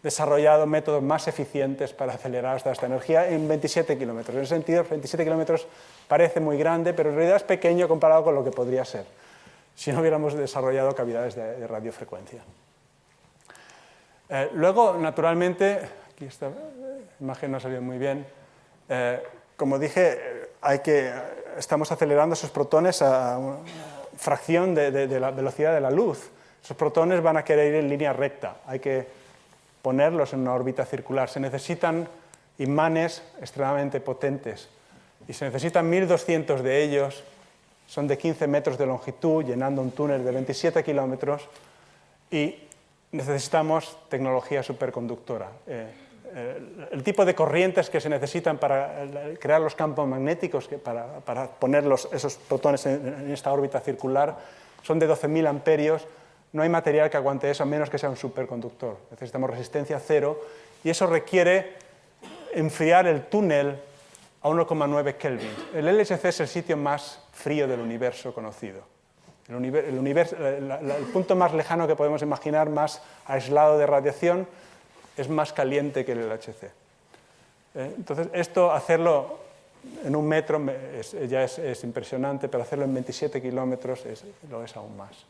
B: desarrollado métodos más eficientes para acelerar hasta esta energía en 27 kilómetros. En ese sentido, 27 kilómetros parece muy grande, pero en realidad es pequeño comparado con lo que podría ser si no hubiéramos desarrollado cavidades de radiofrecuencia. Luego, naturalmente, aquí esta imagen no salió muy bien, como dije, estamos acelerando esos protones a una fracción de la velocidad de la luz. Esos protones van a querer ir en línea recta, hay que ponerlos en una órbita circular. Se necesitan imanes extremadamente potentes y se necesitan 1.200 de ellos. Son de 15 metros de longitud, llenando un túnel de 27 kilómetros, y necesitamos tecnología superconductora. El tipo de corrientes que se necesitan para crear los campos magnéticos, para poner esos protones en esta órbita circular, son de 12.000 amperios. No hay material que aguante eso, a menos que sea un superconductor. Necesitamos resistencia cero, y eso requiere enfriar el túnel a 1,9 Kelvin. El LHC es el sitio más frío del universo conocido. El punto más lejano que podemos imaginar, más aislado de radiación, es más caliente que el LHC. Entonces, hacerlo en 1 metro ya es impresionante, pero hacerlo en 27 kilómetros lo es aún más.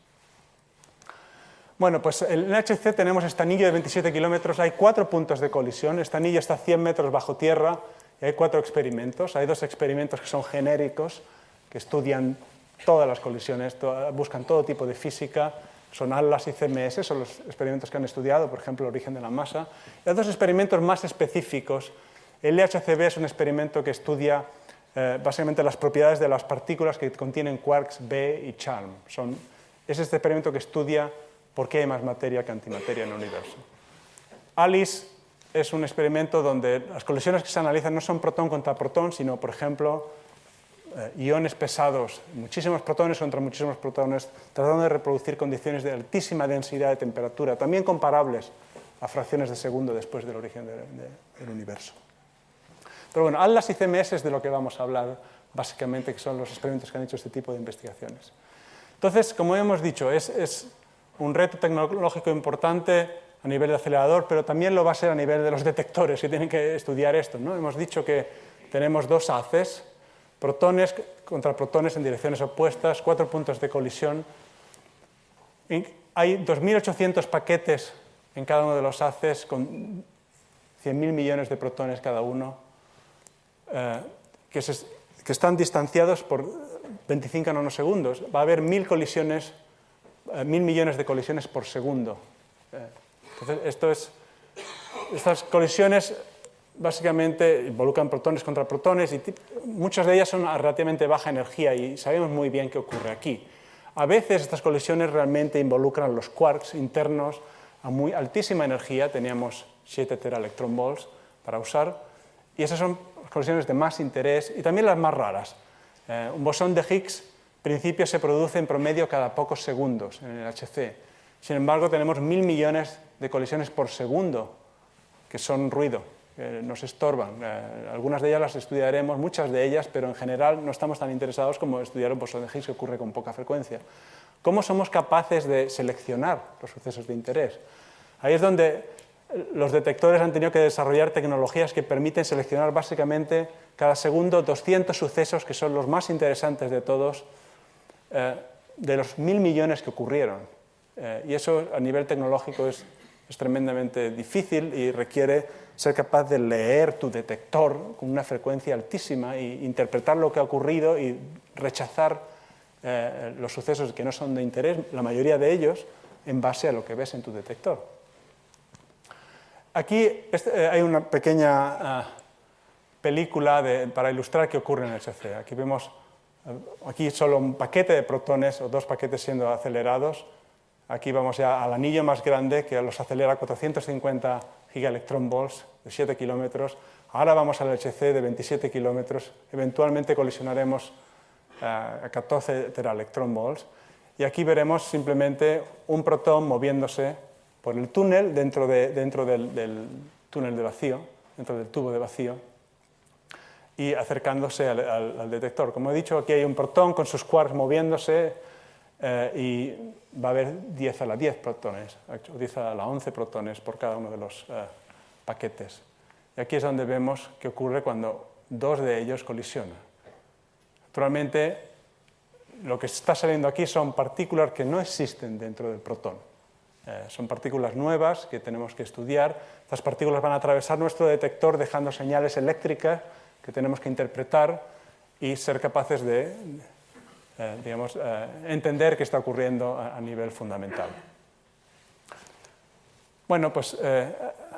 B: Bueno, pues en el LHC tenemos este anillo de 27 kilómetros, hay 4 puntos de colisión, este anillo está a 100 metros bajo tierra, y hay 4 experimentos. Hay 2 experimentos que son genéricos, que estudian todas las colisiones, buscan todo tipo de física, son ATLAS y CMS, son los experimentos que han estudiado, por ejemplo, el origen de la masa. Y hay 2 experimentos más específicos. El LHCb es un experimento que estudia básicamente las propiedades de las partículas que contienen quarks B y charm. Es este experimento que estudia por qué hay más materia que antimateria en el universo. ALICE es un experimento donde las colisiones que se analizan no son protón contra protón, sino, por ejemplo, iones pesados, muchísimos protones contra muchísimos protones, tratando de reproducir condiciones de altísima densidad de temperatura, también comparables a fracciones de segundo después del origen del universo. Pero bueno, ATLAS y CMS es de lo que vamos a hablar, básicamente, que son los experimentos que han hecho este tipo de investigaciones. Entonces, como hemos dicho, es un reto tecnológico importante a nivel de acelerador, pero también lo va a ser a nivel de los detectores que tienen que estudiar esto, ¿no? Hemos dicho que tenemos 2 haces, protones contra protones en direcciones opuestas, 4 puntos de colisión. Y hay 2.800 paquetes en cada uno de los haces, con 100.000 millones de protones cada uno, que están distanciados por 25 nanosegundos. Va a haber 1.000 millones de colisiones por segundo. Entonces, estas colisiones básicamente involucran protones contra protones y muchas de ellas son a relativamente baja energía y sabemos muy bien qué ocurre aquí. A veces estas colisiones realmente involucran los quarks internos a muy altísima energía, teníamos 7 teraelectronvolts para usar, y esas son las colisiones de más interés y también las más raras. Un bosón de Higgs, en principio, se produce en promedio cada pocos segundos en el LHC. Sin embargo, tenemos 1.000 millones de colisiones por segundo, que son ruido, que nos estorban. Algunas de ellas las estudiaremos, muchas de ellas, pero en general no estamos tan interesados como estudiar un bosón de Higgs que ocurre con poca frecuencia. ¿Cómo somos capaces de seleccionar los sucesos de interés? Ahí es donde los detectores han tenido que desarrollar tecnologías que permiten seleccionar básicamente cada segundo 200 sucesos que son los más interesantes de todos, de los 1.000 millones que ocurrieron. Y eso a nivel tecnológico es tremendamente difícil y requiere ser capaz de leer tu detector con una frecuencia altísima e interpretar lo que ha ocurrido y rechazar los sucesos que no son de interés, la mayoría de ellos, en base a lo que ves en tu detector. Aquí hay una pequeña película para ilustrar qué ocurre en el LHC. Aquí vemos solo un paquete de protones o 2 paquetes siendo acelerados. Aquí vamos ya al anillo más grande que los acelera a 450 gigaelectronvolts de 7 kilómetros. Ahora vamos al LHC de 27 kilómetros. Eventualmente colisionaremos a 14 teraelectronvolts. Y aquí veremos simplemente un protón moviéndose por el túnel dentro del túnel de vacío, dentro del tubo de vacío, y acercándose al detector. Como he dicho, aquí hay un protón con sus quarks moviéndose y va a haber 10 a la 10 protones, o 10 a la 11 protones por cada uno de los paquetes. Y aquí es donde vemos qué ocurre cuando dos de ellos colisionan. Naturalmente, lo que está saliendo aquí son partículas que no existen dentro del protón. Son partículas nuevas que tenemos que estudiar. Estas partículas van a atravesar nuestro detector dejando señales eléctricas que tenemos que interpretar y ser capaces de entender qué está ocurriendo a nivel fundamental. Bueno, pues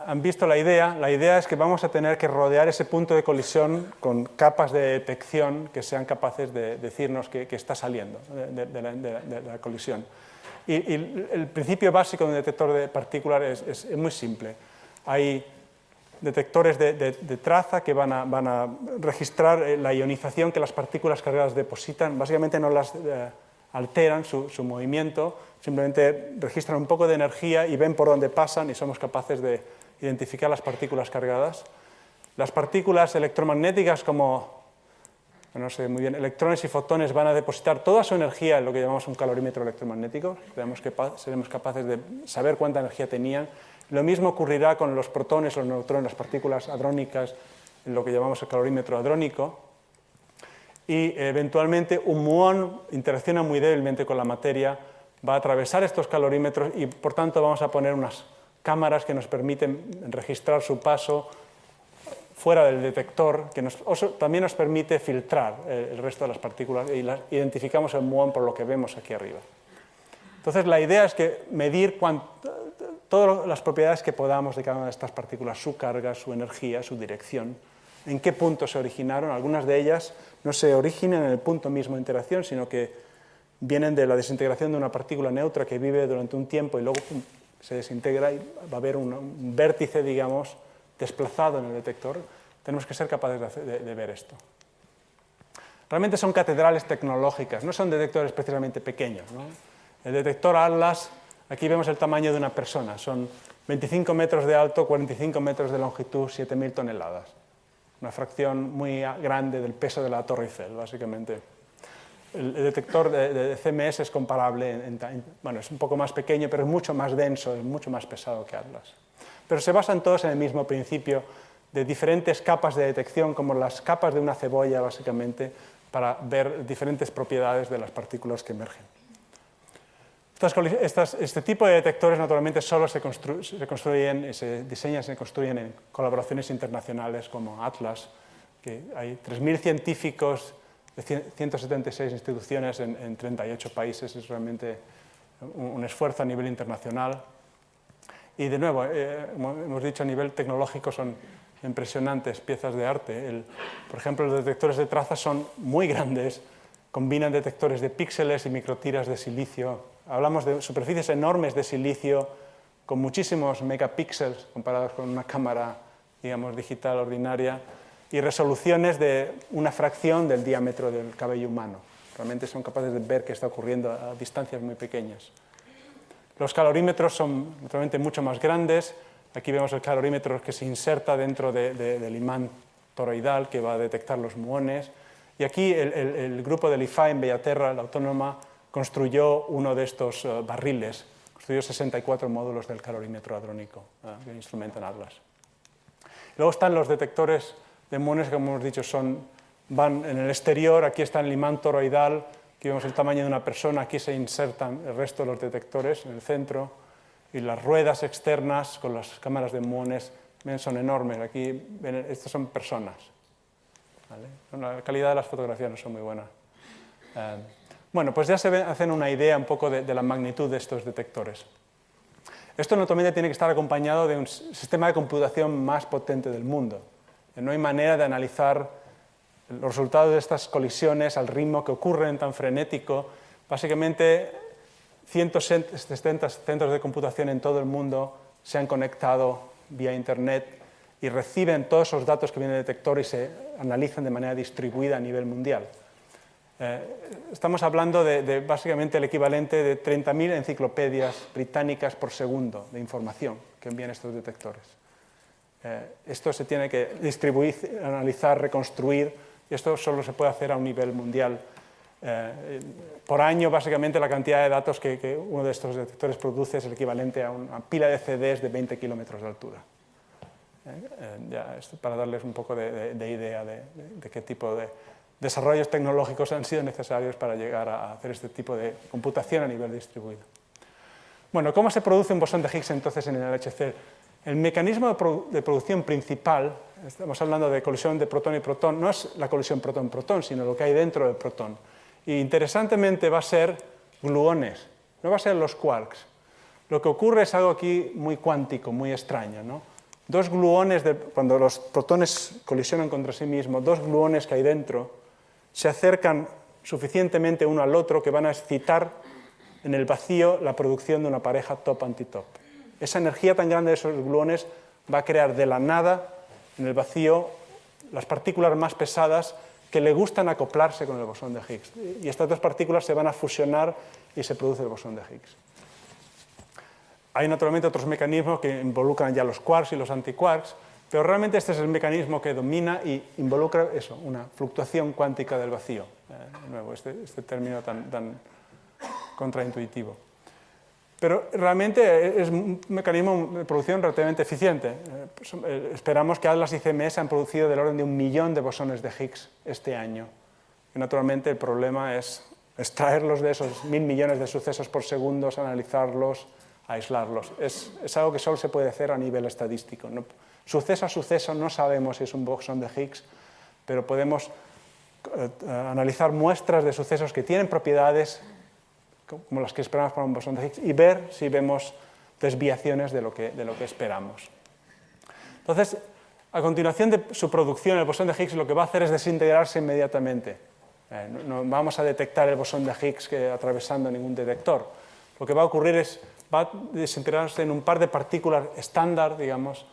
B: han visto la idea. La idea es que vamos a tener que rodear ese punto de colisión con capas de detección que sean capaces de decirnos qué está saliendo de la colisión. Y el principio básico de un detector de partículas es muy simple. Hay detectores de traza que van a registrar la ionización que las partículas cargadas depositan. Básicamente no las alteran su movimiento, simplemente registran un poco de energía y ven por dónde pasan y somos capaces de identificar las partículas cargadas. Las partículas electromagnéticas como, no sé muy bien, electrones y fotones van a depositar toda su energía en lo que llamamos un calorímetro electromagnético. Seremos capaces de saber cuánta energía tenían. Lo mismo ocurrirá con los protones, los neutrones, las partículas hadrónicas, en lo que llamamos el calorímetro hadrónico. Y eventualmente un muón interacciona muy débilmente con la materia, va a atravesar estos calorímetros y por tanto vamos a poner unas cámaras que nos permiten registrar su paso fuera del detector, que también nos permite filtrar el resto de las partículas y identificamos el muón por lo que vemos aquí arriba. Entonces la idea es que medir todas las propiedades que podamos de cada una de estas partículas, su carga, su energía, su dirección, en qué punto se originaron. Algunas de ellas no se originan en el punto mismo de interacción, sino que vienen de la desintegración de una partícula neutra que vive durante un tiempo y luego se desintegra y va a haber un vértice, digamos, desplazado en el detector. Tenemos que ser capaces de ver esto. Realmente son catedrales tecnológicas, no son detectores especialmente pequeños, ¿no? El detector Atlas, aquí vemos el tamaño de una persona, son 25 metros de alto, 45 metros de longitud, 7.000 toneladas. Una fracción muy grande del peso de la Torre Eiffel, básicamente. El detector de CMS es comparable, bueno, es un poco más pequeño, pero es mucho más denso, es mucho más pesado que Atlas. Pero se basan todos en el mismo principio de diferentes capas de detección, como las capas de una cebolla, básicamente, para ver diferentes propiedades de las partículas que emergen. Este tipo de detectores, naturalmente, solo se construyen, se diseñan, se construyen en colaboraciones internacionales como Atlas, que hay 3.000 científicos de 176 instituciones en 38 países, es realmente un esfuerzo a nivel internacional. Y de nuevo, como hemos dicho, a nivel tecnológico son impresionantes piezas de arte. Por ejemplo, los detectores de trazas son muy grandes, combinan detectores de píxeles y microtiras de silicio. Hablamos de superficies enormes de silicio con muchísimos megapíxeles comparados con una cámara, digamos, digital ordinaria, y resoluciones de una fracción del diámetro del cabello humano. Realmente son capaces de ver qué está ocurriendo a distancias muy pequeñas. Los calorímetros son naturalmente mucho más grandes. Aquí vemos el calorímetro que se inserta dentro del imán toroidal que va a detectar los muones. Y aquí el grupo del IFA en Bellaterra, la autónoma, construyó uno de estos barriles. Construyó 64 módulos del calorímetro hadrónico que instrumentan Atlas. Luego están los detectores de muones que, como hemos dicho, van en el exterior. Aquí está el imán toroidal, aquí vemos el tamaño de una persona, aquí se insertan el resto de los detectores en el centro, y las ruedas externas con las cámaras de muones son enormes. Aquí, estas son personas. ¿Vale? La calidad de las fotografías no son muy buenas. Bueno, pues ya se hacen una idea un poco de la magnitud de estos detectores. Esto naturalmente tiene que estar acompañado de un sistema de computación más potente del mundo. No hay manera de analizar los resultados de estas colisiones al ritmo que ocurren tan frenético. Básicamente, 160 centros de computación en todo el mundo se han conectado vía Internet y reciben todos esos datos que vienen del detector y se analizan de manera distribuida a nivel mundial. Estamos hablando de básicamente el equivalente de 30.000 enciclopedias británicas por segundo de información que envían estos detectores. Esto se tiene que distribuir, analizar, reconstruir, y esto solo se puede hacer a un nivel mundial. Por año, básicamente, la cantidad de datos que uno de estos detectores produce es el equivalente a una pila de CDs de 20 kilómetros de altura. Ya, esto para darles un poco de idea de qué tipo de desarrollos tecnológicos han sido necesarios para llegar a hacer este tipo de computación a nivel distribuido. Bueno, ¿cómo se produce un bosón de Higgs entonces en el LHC? El mecanismo de producción principal, estamos hablando de colisión de protón y protón, no es la colisión protón-protón, sino lo que hay dentro del protón. Y interesantemente va a ser gluones, no va a ser los quarks. Lo que ocurre es algo aquí muy cuántico, muy extraño, ¿no? Dos gluones, cuando los protones colisionan contra sí mismos, dos gluones que hay dentro se acercan suficientemente uno al otro que van a excitar en el vacío la producción de una pareja top-antitop. Esa energía tan grande de esos gluones va a crear de la nada en el vacío las partículas más pesadas que le gustan acoplarse con el bosón de Higgs. Y estas dos partículas se van a fusionar y se produce el bosón de Higgs. Hay naturalmente otros mecanismos que involucran ya los quarks y los antiquarks, pero realmente este es el mecanismo que domina y involucra eso, una fluctuación cuántica del vacío. De nuevo, este término tan contraintuitivo. Pero realmente es un mecanismo de producción relativamente eficiente. Esperamos que Atlas y CMS han producido del orden de 1 millón de bosones de Higgs este año. Y naturalmente el problema es extraerlos de esos 1.000 millones de sucesos por segundo, analizarlos, aislarlos. Es algo que solo se puede hacer a nivel estadístico. Suceso a suceso no sabemos si es un bosón de Higgs, pero podemos analizar muestras de sucesos que tienen propiedades como las que esperamos para un bosón de Higgs y ver si vemos desviaciones de lo que esperamos. Entonces, a continuación de su producción, el bosón de Higgs lo que va a hacer es desintegrarse inmediatamente. No vamos a detectar el bosón de Higgs atravesando ningún detector. Lo que va a ocurrir es va a desintegrarse en un par de partículas estándar, digamos,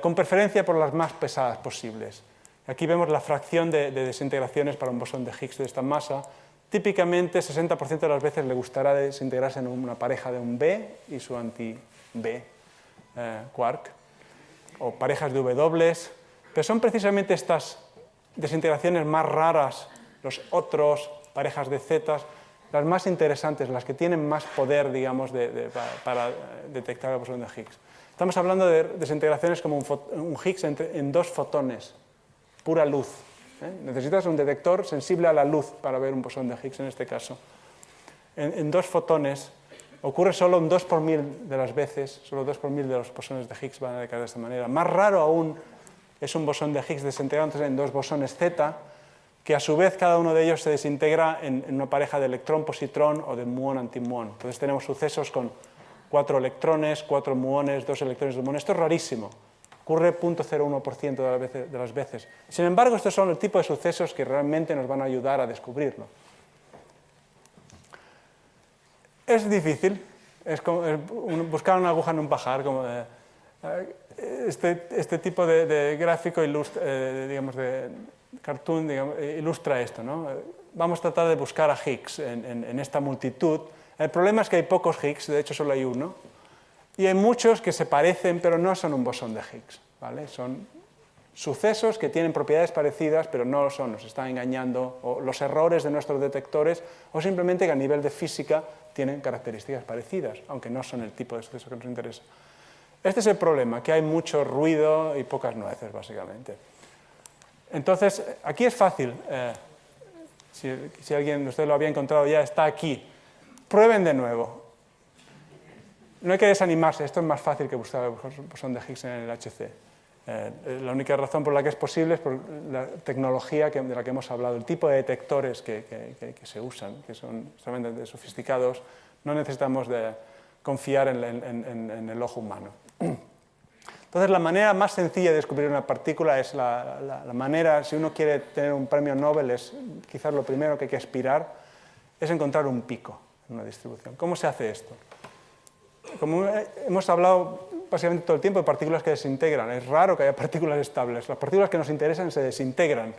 B: con preferencia por las más pesadas posibles. Aquí vemos la fracción de desintegraciones para un bosón de Higgs de esta masa. Típicamente, 60% de las veces le gustará desintegrarse en una pareja de un B y su anti-B quark, o parejas de W, pero son precisamente estas desintegraciones más raras, los otros, parejas de Z, las más interesantes, las que tienen más poder, digamos, para detectar el bosón de Higgs. Estamos hablando de desintegraciones como un Higgs en 2 fotones, pura luz. Necesitas un detector sensible a la luz para ver un bosón de Higgs en este caso. En 2 fotones ocurre solo un 2 por 1000 de las veces, solo 2 por 1000 de los bosones de Higgs van a decaer de esta manera. Más raro aún es un bosón de Higgs desintegrándose en 2 bosones Z, que a su vez cada uno de ellos se desintegra en una pareja de electrón-positrón o de muón-antimuón. Entonces tenemos sucesos con 4 electrones, 4 muones, 2 electrones de muón. Esto es rarísimo. Ocurre 0.01% de las veces. Sin embargo, estos son el tipo de sucesos que realmente nos van a ayudar a descubrirlo. Es difícil, es como buscar una aguja en un pajar. Como este tipo de gráfico digamos, de cartoon, digamos, ilustra esto, ¿no? Vamos a tratar de buscar a Higgs en esta multitud. El problema es que hay pocos Higgs, de hecho solo hay uno. Y hay muchos que se parecen, pero no son un bosón de Higgs, ¿vale? Son sucesos que tienen propiedades parecidas, pero no lo son, nos están engañando, o los errores de nuestros detectores, o simplemente que a nivel de física tienen características parecidas, aunque no son el tipo de suceso que nos interesa. Este es el problema, que hay mucho ruido y pocas nueces, básicamente. Entonces, aquí es fácil. Si alguien de ustedes lo había encontrado ya, está aquí. Prueben de nuevo. No hay que desanimarse, esto es más fácil que buscar el bosón de Higgs en el LHC. La única razón por la que es posible es por la tecnología de la que hemos hablado, el tipo de detectores que se usan, que son extremadamente sofisticados. No necesitamos confiar en el ojo humano. Entonces, la manera más sencilla de descubrir una partícula es la manera, si uno quiere tener un premio Nobel, es quizás lo primero que hay que aspirar, es encontrar un pico en una distribución. ¿Cómo se hace esto? Como hemos hablado básicamente todo el tiempo de partículas que desintegran. Es raro que haya partículas estables. Las partículas que nos interesan se desintegran.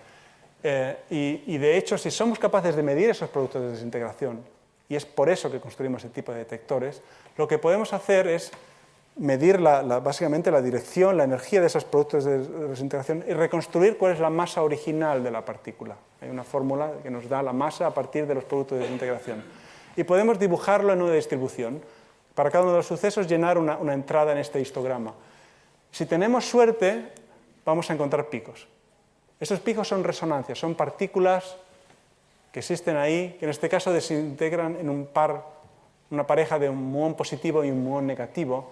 B: Y de hecho, si somos capaces de medir esos productos de desintegración, y es por eso que construimos ese tipo de detectores, lo que podemos hacer es medir básicamente la dirección, la energía de esos productos de desintegración y reconstruir cuál es la masa original de la partícula. Hay una fórmula que nos da la masa a partir de los productos de desintegración. Y podemos dibujarlo en una distribución. Para cada uno de los sucesos, llenar una entrada en este histograma. Si tenemos suerte, vamos a encontrar picos. Esos picos son resonancias, son partículas que existen ahí, que en este caso desintegran en una pareja de un muón positivo y un muón negativo.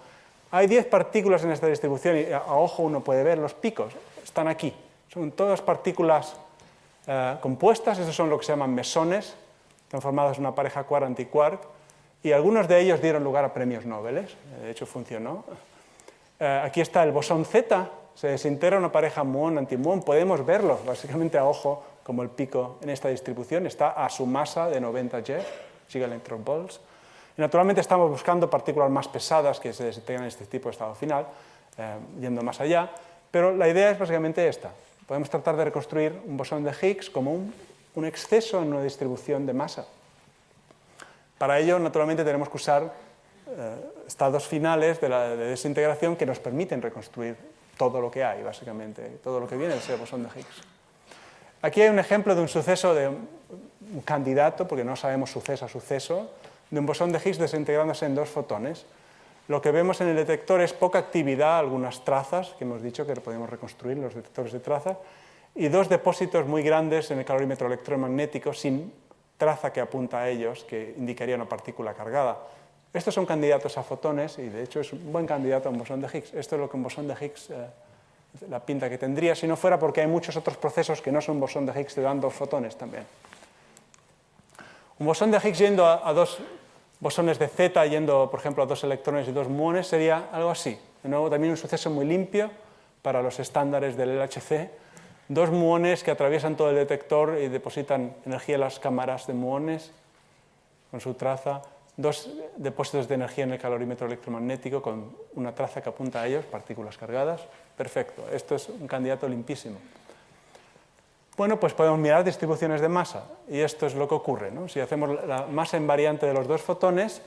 B: Hay 10 partículas en esta distribución y a ojo uno puede ver los picos, están aquí. Son todas partículas compuestas, estos son lo que se llaman mesones, están formados en una pareja quark-antiquark, y algunos de ellos dieron lugar a premios Nobel, de hecho funcionó. Aquí está el bosón Z, se desintegra una pareja muón-antimuón, podemos verlo básicamente a ojo como el pico en esta distribución, está a su masa de 90 gigaelectronvolts. Y naturalmente estamos buscando partículas más pesadas que se desintegran en este tipo de estado final, yendo más allá, pero la idea es básicamente esta. Podemos tratar de reconstruir un bosón de Higgs como un exceso en una distribución de masa. Para ello, naturalmente, tenemos que usar estados finales de desintegración que nos permiten reconstruir todo lo que hay, básicamente, todo lo que viene de ese bosón de Higgs. Aquí hay un ejemplo de un suceso, de un candidato, porque no sabemos suceso a suceso, de un bosón de Higgs desintegrándose en 2 fotones. Lo que vemos en el detector es poca actividad, algunas trazas, que hemos dicho que podemos reconstruir los detectores de trazas, y 2 depósitos muy grandes en el calorímetro electromagnético sin traza que apunta a ellos, que indicaría una partícula cargada. Estos son candidatos a fotones y de hecho es un buen candidato a un bosón de Higgs. Esto es lo que un bosón de Higgs, la pinta que tendría, si no fuera porque hay muchos otros procesos que no son bosón de Higgs, te dan 2 fotones también. Un bosón de Higgs yendo a 2 bosones de Z, yendo por ejemplo a 2 electrones y 2 muones, sería algo así. De nuevo también un suceso muy limpio para los estándares del LHC. 2 muones que atraviesan todo el detector y depositan energía en las cámaras de muones con su traza. 2 depósitos de energía en el calorímetro electromagnético con una traza que apunta a ellos, partículas cargadas. Perfecto, esto es un candidato limpísimo. Bueno, pues podemos mirar distribuciones de masa y esto es lo que ocurre, ¿no? Si hacemos la masa invariante de los 2 fotones,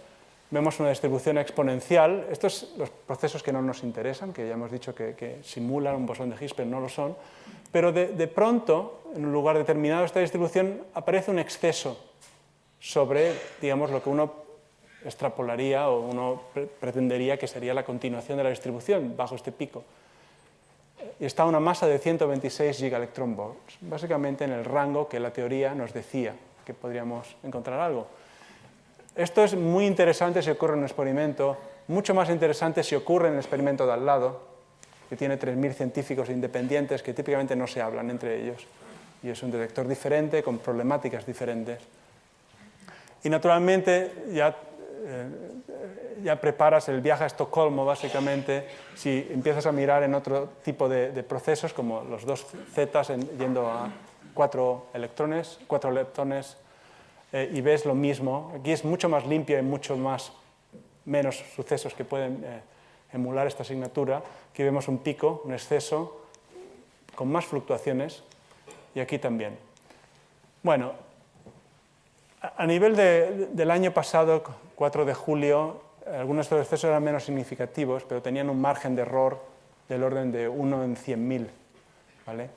B: vemos una distribución exponencial. Estos son los procesos que no nos interesan, que ya hemos dicho que simulan un bosón de Higgs, pero no lo son. Pero de pronto, en un lugar determinado de esta distribución, aparece un exceso sobre, digamos, lo que uno extrapolaría o uno pretendería que sería la continuación de la distribución bajo este pico. Y está a una masa de 126 gigaelectronvolts, básicamente en el rango que la teoría nos decía que podríamos encontrar algo. Esto es muy interesante si ocurre en un experimento, mucho más interesante si ocurre en el experimento de al lado, que tiene 3.000 científicos independientes que típicamente no se hablan entre ellos. Y es un detector diferente, con problemáticas diferentes. Y naturalmente ya preparas el viaje a Estocolmo, básicamente, si empiezas a mirar en otro tipo de procesos, como los 2 zetas yendo a 4 leptones, y ves lo mismo. Aquí es mucho más limpio y mucho menos sucesos que pueden emular esta asignatura. Aquí vemos un pico, un exceso, con más fluctuaciones, y aquí también. Bueno, a nivel del año pasado, 4 de julio, algunos de los excesos eran menos significativos, pero tenían un margen de error del orden de 1 en 100.000. ¿Vale?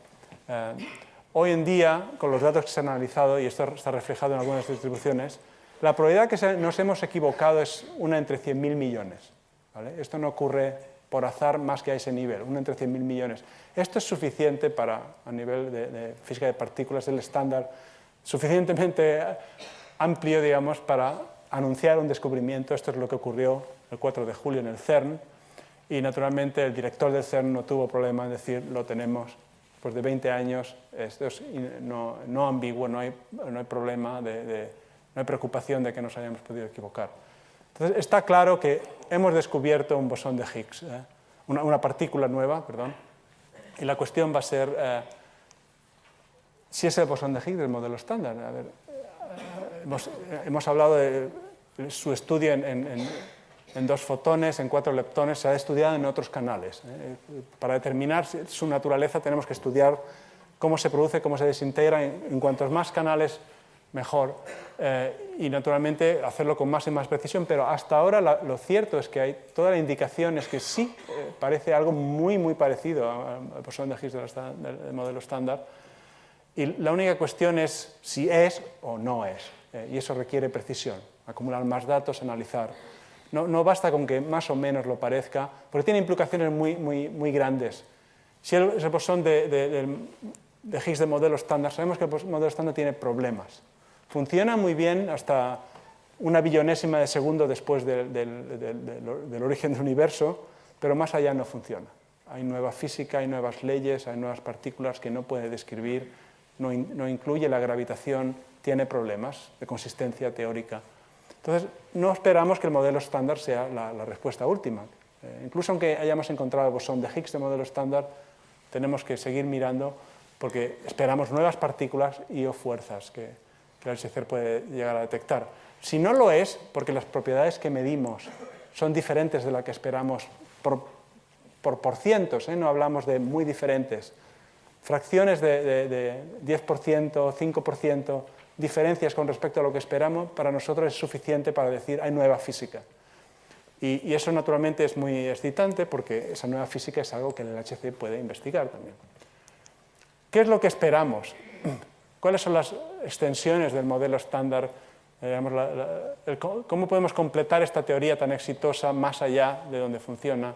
B: Hoy en día, con los datos que se han analizado, y esto está reflejado en algunas distribuciones, la probabilidad que nos hemos equivocado es 1 entre 100.000 millones. ¿Vale? Esto no ocurre por azar más que a ese nivel, 1 entre 100.000 millones. Esto es suficiente para, a nivel de física de partículas, el estándar, suficientemente amplio, digamos, para anunciar un descubrimiento. Esto es lo que ocurrió el 4 de julio en el CERN, y naturalmente el director del CERN no tuvo problema en decir, lo tenemos, después de 20 años, esto es no ambiguo, no hay problema, no hay preocupación de que nos hayamos podido equivocar. Entonces, está claro que hemos descubierto un bosón de Higgs, una partícula nueva, perdón, y la cuestión va a ser si es el bosón de Higgs del modelo estándar. A ver, hemos hablado de su estudio en en 2 fotones, en 4 leptones, se ha estudiado en otros canales. Para determinar su naturaleza tenemos que estudiar cómo se produce, cómo se desintegra, en cuantos más canales mejor, y naturalmente hacerlo con más y más precisión, pero hasta ahora lo cierto es que hay toda la indicación es que sí, parece algo muy parecido al bosón de Higgs del modelo estándar, y la única cuestión es si es o no es, y eso requiere precisión, acumular más datos, analizar. No basta con que más o menos lo parezca, porque tiene implicaciones muy grandes. Si es el bosón de Higgs del modelo estándar, sabemos que el modelo estándar tiene problemas. Funciona muy bien hasta una billonésima de segundo después del origen del universo, pero más allá no funciona. Hay nueva física, hay nuevas leyes, hay nuevas partículas que no puede describir, no incluye la gravitación, tiene problemas de consistencia teórica. Entonces, no esperamos que el modelo estándar sea la respuesta última. Incluso aunque hayamos encontrado el bosón de Higgs del modelo estándar, tenemos que seguir mirando porque esperamos nuevas partículas y o fuerzas que el LHC puede llegar a detectar. Si no lo es, porque las propiedades que medimos son diferentes de las que esperamos por cientos, no hablamos de muy diferentes, fracciones de 10%, 5%, diferencias con respecto a lo que esperamos, para nosotros es suficiente para decir hay nueva física. Y eso naturalmente es muy excitante porque esa nueva física es algo que el LHC puede investigar también. ¿Qué es lo que esperamos? ¿Cuáles son las extensiones del modelo estándar? ¿Cómo podemos completar esta teoría tan exitosa más allá de donde funciona?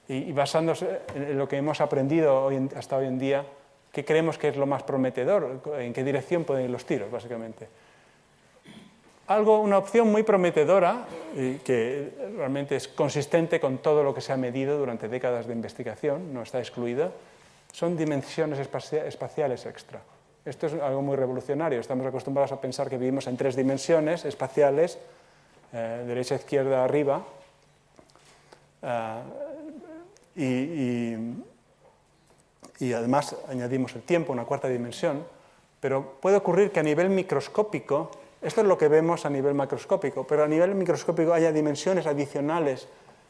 B: Y basándose en lo que hemos aprendido hasta hoy en día, ¿qué creemos que es lo más prometedor? ¿En qué dirección pueden ir los tiros, básicamente? Una opción muy prometedora, y que realmente es consistente con todo lo que se ha medido durante décadas de investigación, no está excluida, son dimensiones espaciales extra. Esto es algo muy revolucionario. Estamos acostumbrados a pensar que vivimos en 3 dimensiones espaciales, derecha, izquierda, arriba, y además añadimos el tiempo, una 4ª dimensión, pero puede ocurrir que a nivel microscópico, esto es lo que vemos a nivel macroscópico, pero a nivel microscópico haya dimensiones adicionales,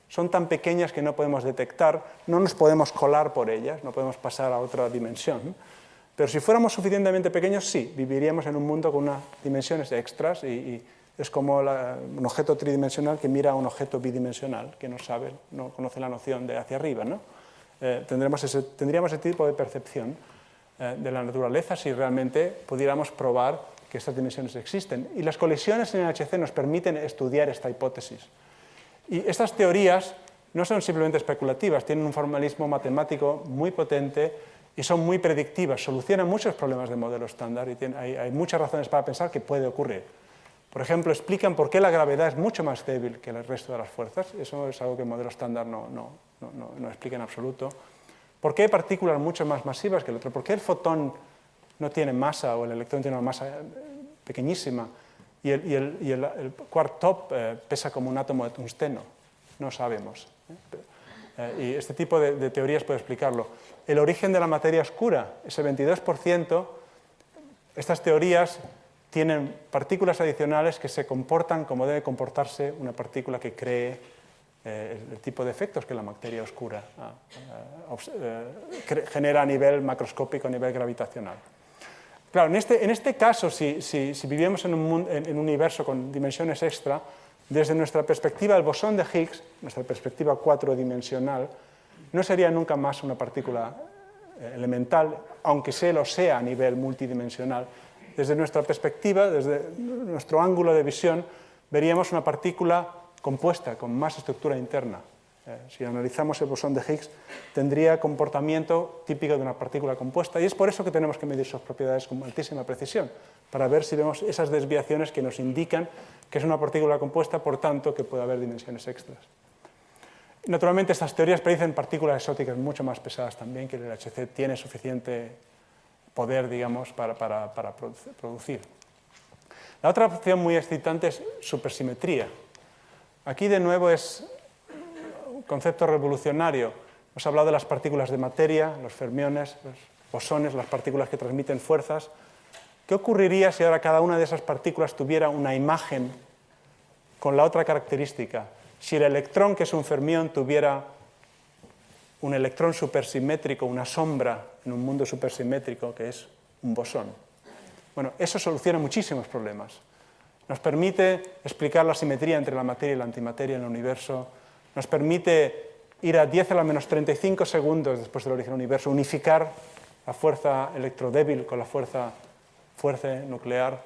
B: son tan pequeñas que no podemos detectar, no nos podemos colar por ellas, no podemos pasar a otra dimensión. Pero si fuéramos suficientemente pequeños, sí, viviríamos en un mundo con unas dimensiones extras y es como un objeto tridimensional que mira a un objeto bidimensional, que no conoce la noción de hacia arriba, ¿no? Tendríamos ese tipo de percepción de la naturaleza si realmente pudiéramos probar que estas dimensiones existen. Y las colisiones en el LHC nos permiten estudiar esta hipótesis. Y estas teorías no son simplemente especulativas, tienen un formalismo matemático muy potente y son muy predictivas, solucionan muchos problemas del modelo estándar y hay muchas razones para pensar que puede ocurrir. Por ejemplo, explican por qué la gravedad es mucho más débil que el resto de las fuerzas, eso es algo que el modelo estándar no explica en absoluto. ¿Por qué hay partículas mucho más masivas que el otro? ¿Por qué el fotón no tiene masa o el electrón tiene una masa pequeñísima y el quark top pesa como un átomo de tungsteno? No sabemos. Y este tipo de teorías puede explicarlo. El origen de la materia oscura, ese 22%, estas teorías tienen partículas adicionales que se comportan como debe comportarse una partícula que cree el tipo de efectos que la materia oscura genera a nivel macroscópico, a nivel gravitacional. Claro, en este caso, si vivíamos en un universo con dimensiones extra, desde nuestra perspectiva, el bosón de Higgs, nuestra perspectiva 4-dimensional, no sería nunca más una partícula elemental, aunque lo sea a nivel multidimensional. Desde nuestra perspectiva, desde nuestro ángulo de visión, veríamos una partícula compuesta, con más estructura interna. Si analizamos el bosón de Higgs, tendría comportamiento típico de una partícula compuesta, y es por eso que tenemos que medir sus propiedades con altísima precisión, para ver si vemos esas desviaciones que nos indican que es una partícula compuesta, por tanto, que puede haber dimensiones extras. Naturalmente, estas teorías predicen partículas exóticas mucho más pesadas también, que el LHC tiene suficiente poder, digamos, para producir. La otra opción muy excitante es supersimetría. Aquí, de nuevo, es un concepto revolucionario. Hemos hablado de las partículas de materia, los fermiones, los bosones, las partículas que transmiten fuerzas. ¿Qué ocurriría si ahora cada una de esas partículas tuviera una imagen con la otra característica. Si el electrón, que es un fermión, tuviera un electrón supersimétrico, una sombra en un mundo supersimétrico, que es un bosón. Bueno, eso soluciona muchísimos problemas. Nos permite explicar la simetría entre la materia y la antimateria en el universo, nos permite ir a 10 a la menos 35 segundos después del origen del universo, unificar la fuerza electrodébil con la fuerza nuclear,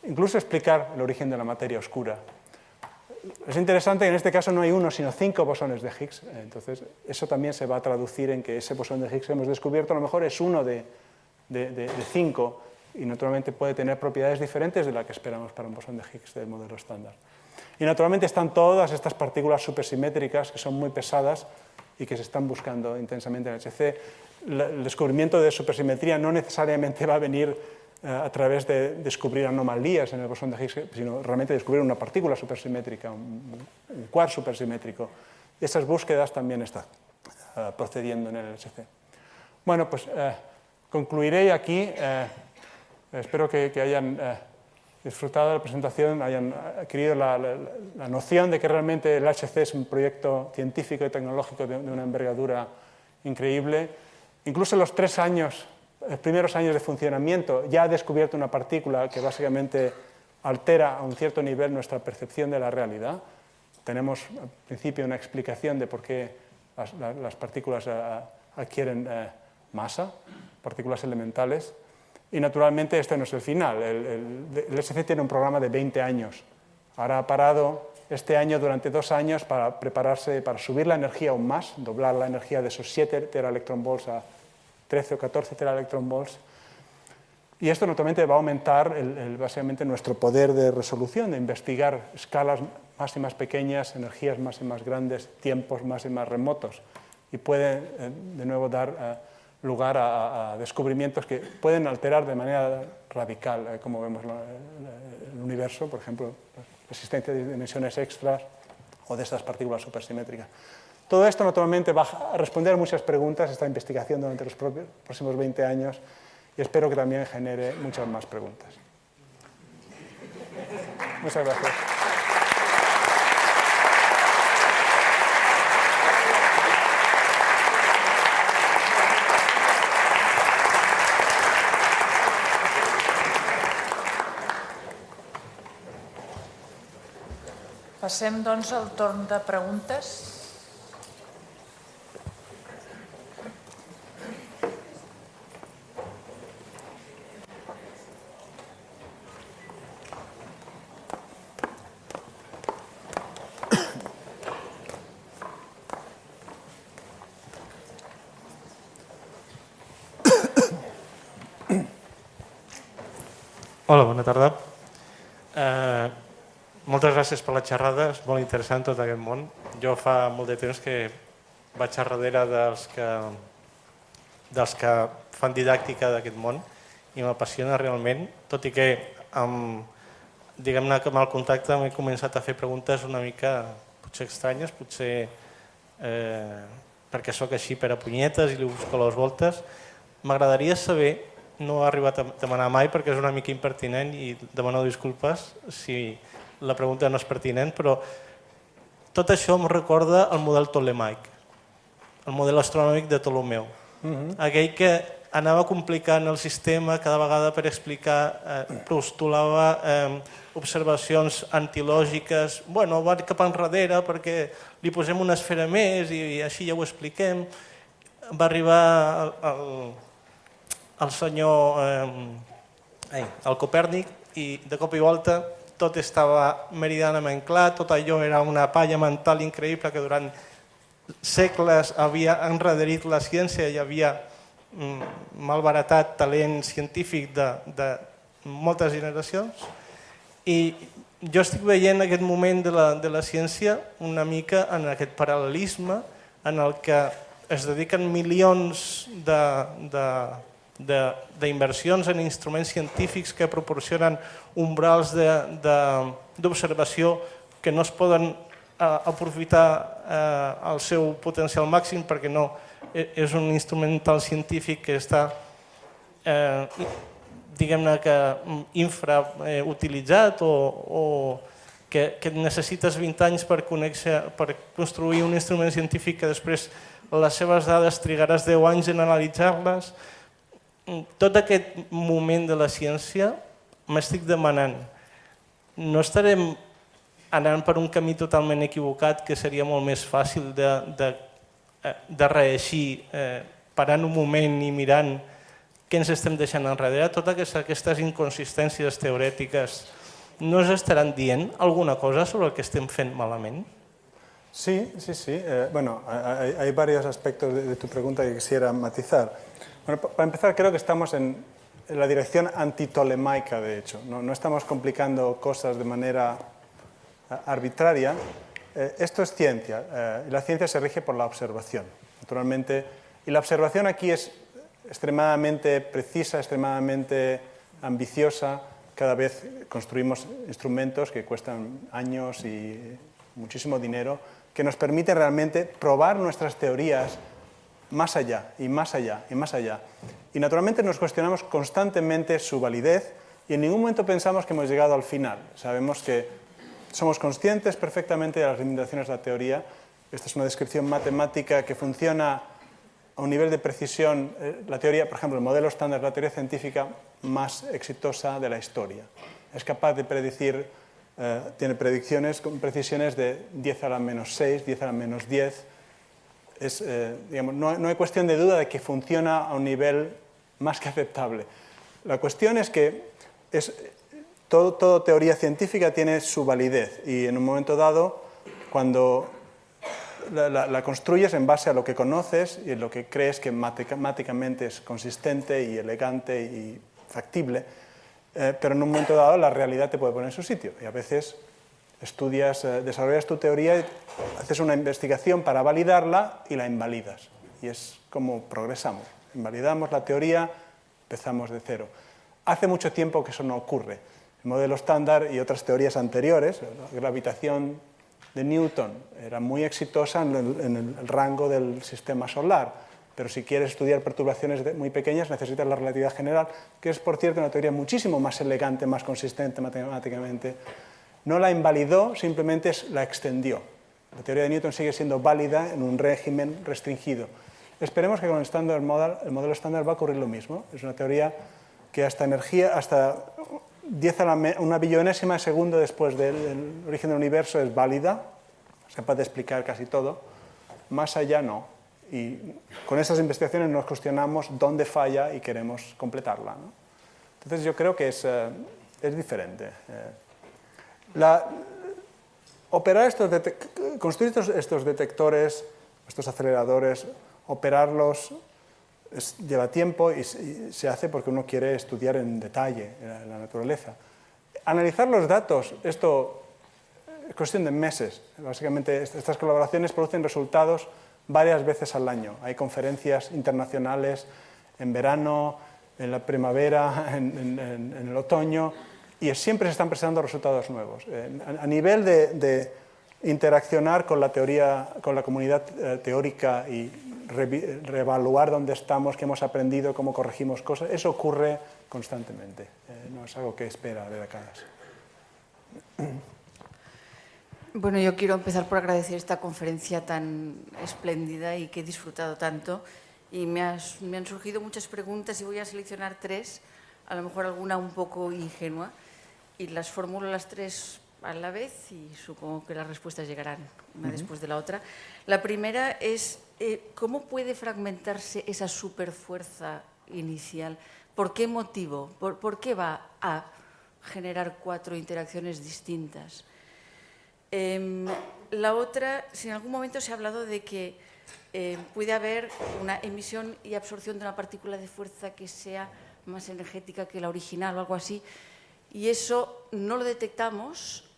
B: incluso explicar el origen de la materia oscura. Es interesante que en este caso no hay uno, sino 5 bosones de Higgs. Entonces, eso también se va a traducir en que ese bosón de Higgs que hemos descubierto a lo mejor es uno de 5 y naturalmente puede tener propiedades diferentes de las que esperamos para un bosón de Higgs del modelo estándar. Y naturalmente están todas estas partículas supersimétricas que son muy pesadas y que se están buscando intensamente en el HC. El descubrimiento de supersimetría no necesariamente va a venir a través de descubrir anomalías en el bosón de Higgs, sino realmente descubrir una partícula supersimétrica, un quark supersimétrico. Esas búsquedas también están procediendo en el LHC. Bueno, pues concluiré aquí. Espero que hayan disfrutado de la presentación, hayan adquirido la noción de que realmente el LHC es un proyecto científico y tecnológico de una envergadura increíble. Incluso en los 3 primeros años de funcionamiento ya ha descubierto una partícula que básicamente altera a un cierto nivel nuestra percepción de la realidad. Tenemos al principio una explicación de por qué las partículas adquieren masa, partículas elementales, y naturalmente este no es el final. El LHC tiene un programa de 20 años. Ahora ha parado este año durante 2 años para prepararse para subir la energía aún más, doblar la energía de esos 7 teraelectronvolts a 13 o 14 teraelectronvolts. Y esto naturalmente va a aumentar básicamente nuestro poder de resolución, de investigar escalas más y más pequeñas, energías más y más grandes, tiempos más y más remotos. Y puede de nuevo dar lugar a descubrimientos que pueden alterar de manera radical como vemos el universo, por ejemplo, la existencia de dimensiones extras o de estas partículas supersimétricas. Todo esto naturalmente va a responder a muchas preguntas, esta investigación durante los próximos 20 años, y espero que también genere muchas más preguntas. Muchas gracias.
A: Passem, doncs, al torn de preguntes.
C: Hola, bona tarda. Moltes gràcies per la xerrada, és molt interessant tot aquest món. Jo fa molt de temps que vaig a darrere dels que fan didàctica d'aquest món i m'apassiona realment, tot i que diguem-ne que amb el contacte m'he començat a fer preguntes una mica potser estranyes, potser perquè sóc així per a punyetes i li busco les voltes. M'agradaria saber, no he arribat a demanar mai perquè és una mica impertinent i demano disculpes si la pregunta no és pertinent, però tot això em recorda el model tolemaic, el model astronòmic de Ptolemeu. Aquell que anava complicant el sistema cada vegada per explicar, postulava observacions antilògiques, bueno, va cap enrere perquè li posem una esfera més i així ja ho expliquem. Va arribar el senyor el Copèrnic i de cop i volta tot estava meridianament clar, tot allò era una palla mental increïble que durant segles havia enrederit la ciència i havia malbaratat talent científic de moltes generacions. I jo estic veient aquest moment de la ciència una mica en aquest paral·lelisme en el que es dediquen milions d'inversions en instruments científics que proporcionen umbrals d'observació que no es poden aprofitar al seu potencial màxim perquè no és un instrumental científic que està diguem-ne que infrautilitzat o que necessites 20 anys per construir un instrument científic que després les seves dades trigaràs 10 anys en analitzar-les. Tot aquest moment de la ciència m'estic demanant, no estarem anant per un camí totalment equivocat que seria molt més fàcil de reeixir parant un moment i mirant què ens estem deixant enrere? Totes aquestes inconsistències teorètiques no ens estaran dient alguna cosa sobre el que estem fent malament?
B: Sí. Bueno, hay varios aspectos de tu pregunta que quisiera matizar. Bueno, para empezar, creo que estamos en la dirección antitolemaica, de hecho. No estamos complicando cosas de manera arbitraria. Esto es ciencia, y la ciencia se rige por la observación, naturalmente. Y la observación aquí es extremadamente precisa, extremadamente ambiciosa. Cada vez construimos instrumentos que cuestan años y muchísimo dinero, que nos permiten realmente probar nuestras teorías más allá y más allá y más allá. Y naturalmente nos cuestionamos constantemente su validez y en ningún momento pensamos que hemos llegado al final. Sabemos que somos conscientes perfectamente de las limitaciones de la teoría. Esta es una descripción matemática que funciona a un nivel de precisión. La teoría, por ejemplo, el modelo estándar, la teoría científica más exitosa de la historia. Es capaz de predecir, tiene predicciones con precisiones de 10 a la menos 6, 10 a la menos 10. No hay cuestión de duda de que funciona a un nivel más que aceptable. La cuestión es que toda teoría científica tiene su validez y en un momento dado, cuando la construyes en base a lo que conoces y en lo que crees que matemáticamente es consistente y elegante y factible, pero en un momento dado la realidad te puede poner en su sitio y a veces desarrollas tu teoría y haces una investigación para validarla y la invalidas. Y es como progresamos. Invalidamos la teoría, empezamos de cero. Hace mucho tiempo que eso no ocurre. El modelo estándar y otras teorías anteriores, la gravitación de Newton, era muy exitosa en el rango del sistema solar, pero si quieres estudiar perturbaciones muy pequeñas necesitas la relatividad general, que es, por cierto, una teoría muchísimo más elegante, más consistente matemáticamente. No la invalidó, simplemente la extendió. La teoría de Newton sigue siendo válida en un régimen restringido. Esperemos que con el modelo estándar va a ocurrir lo mismo. Es una teoría que hasta 1 billonésima de segundo después del origen del universo es válida, es capaz de explicar casi todo. Más allá no. Y con esas investigaciones nos cuestionamos dónde falla y queremos completarla, ¿no? Entonces yo creo que es diferente. Construir estos detectores, estos aceleradores, operarlos lleva tiempo y se hace porque uno quiere estudiar en detalle la naturaleza. Analizar los datos, esto es cuestión de meses. Básicamente estas colaboraciones producen resultados varias veces al año. Hay conferencias internacionales en verano, en la primavera, en el otoño, y siempre se están presentando resultados nuevos. A nivel de interaccionar con la teoría, con la comunidad teórica y reevaluar dónde estamos, qué hemos aprendido, cómo corregimos cosas, eso ocurre constantemente. No es algo que espera de décadas.
D: Bueno, yo quiero empezar por agradecer esta conferencia tan espléndida y que he disfrutado tanto. Y me han surgido muchas preguntas y voy a seleccionar 3, a lo mejor alguna un poco ingenua, y las formulo las 3 a la vez y supongo que las respuestas llegarán una después de la otra. La primera es, ¿cómo puede fragmentarse esa superfuerza inicial? ¿Por qué motivo? ¿Por qué va a generar 4 interacciones distintas? La otra, si en algún momento se ha hablado de que puede haber una emisión y absorción de una partícula de fuerza que sea más energética que la original o algo así, y eso no lo detectamos,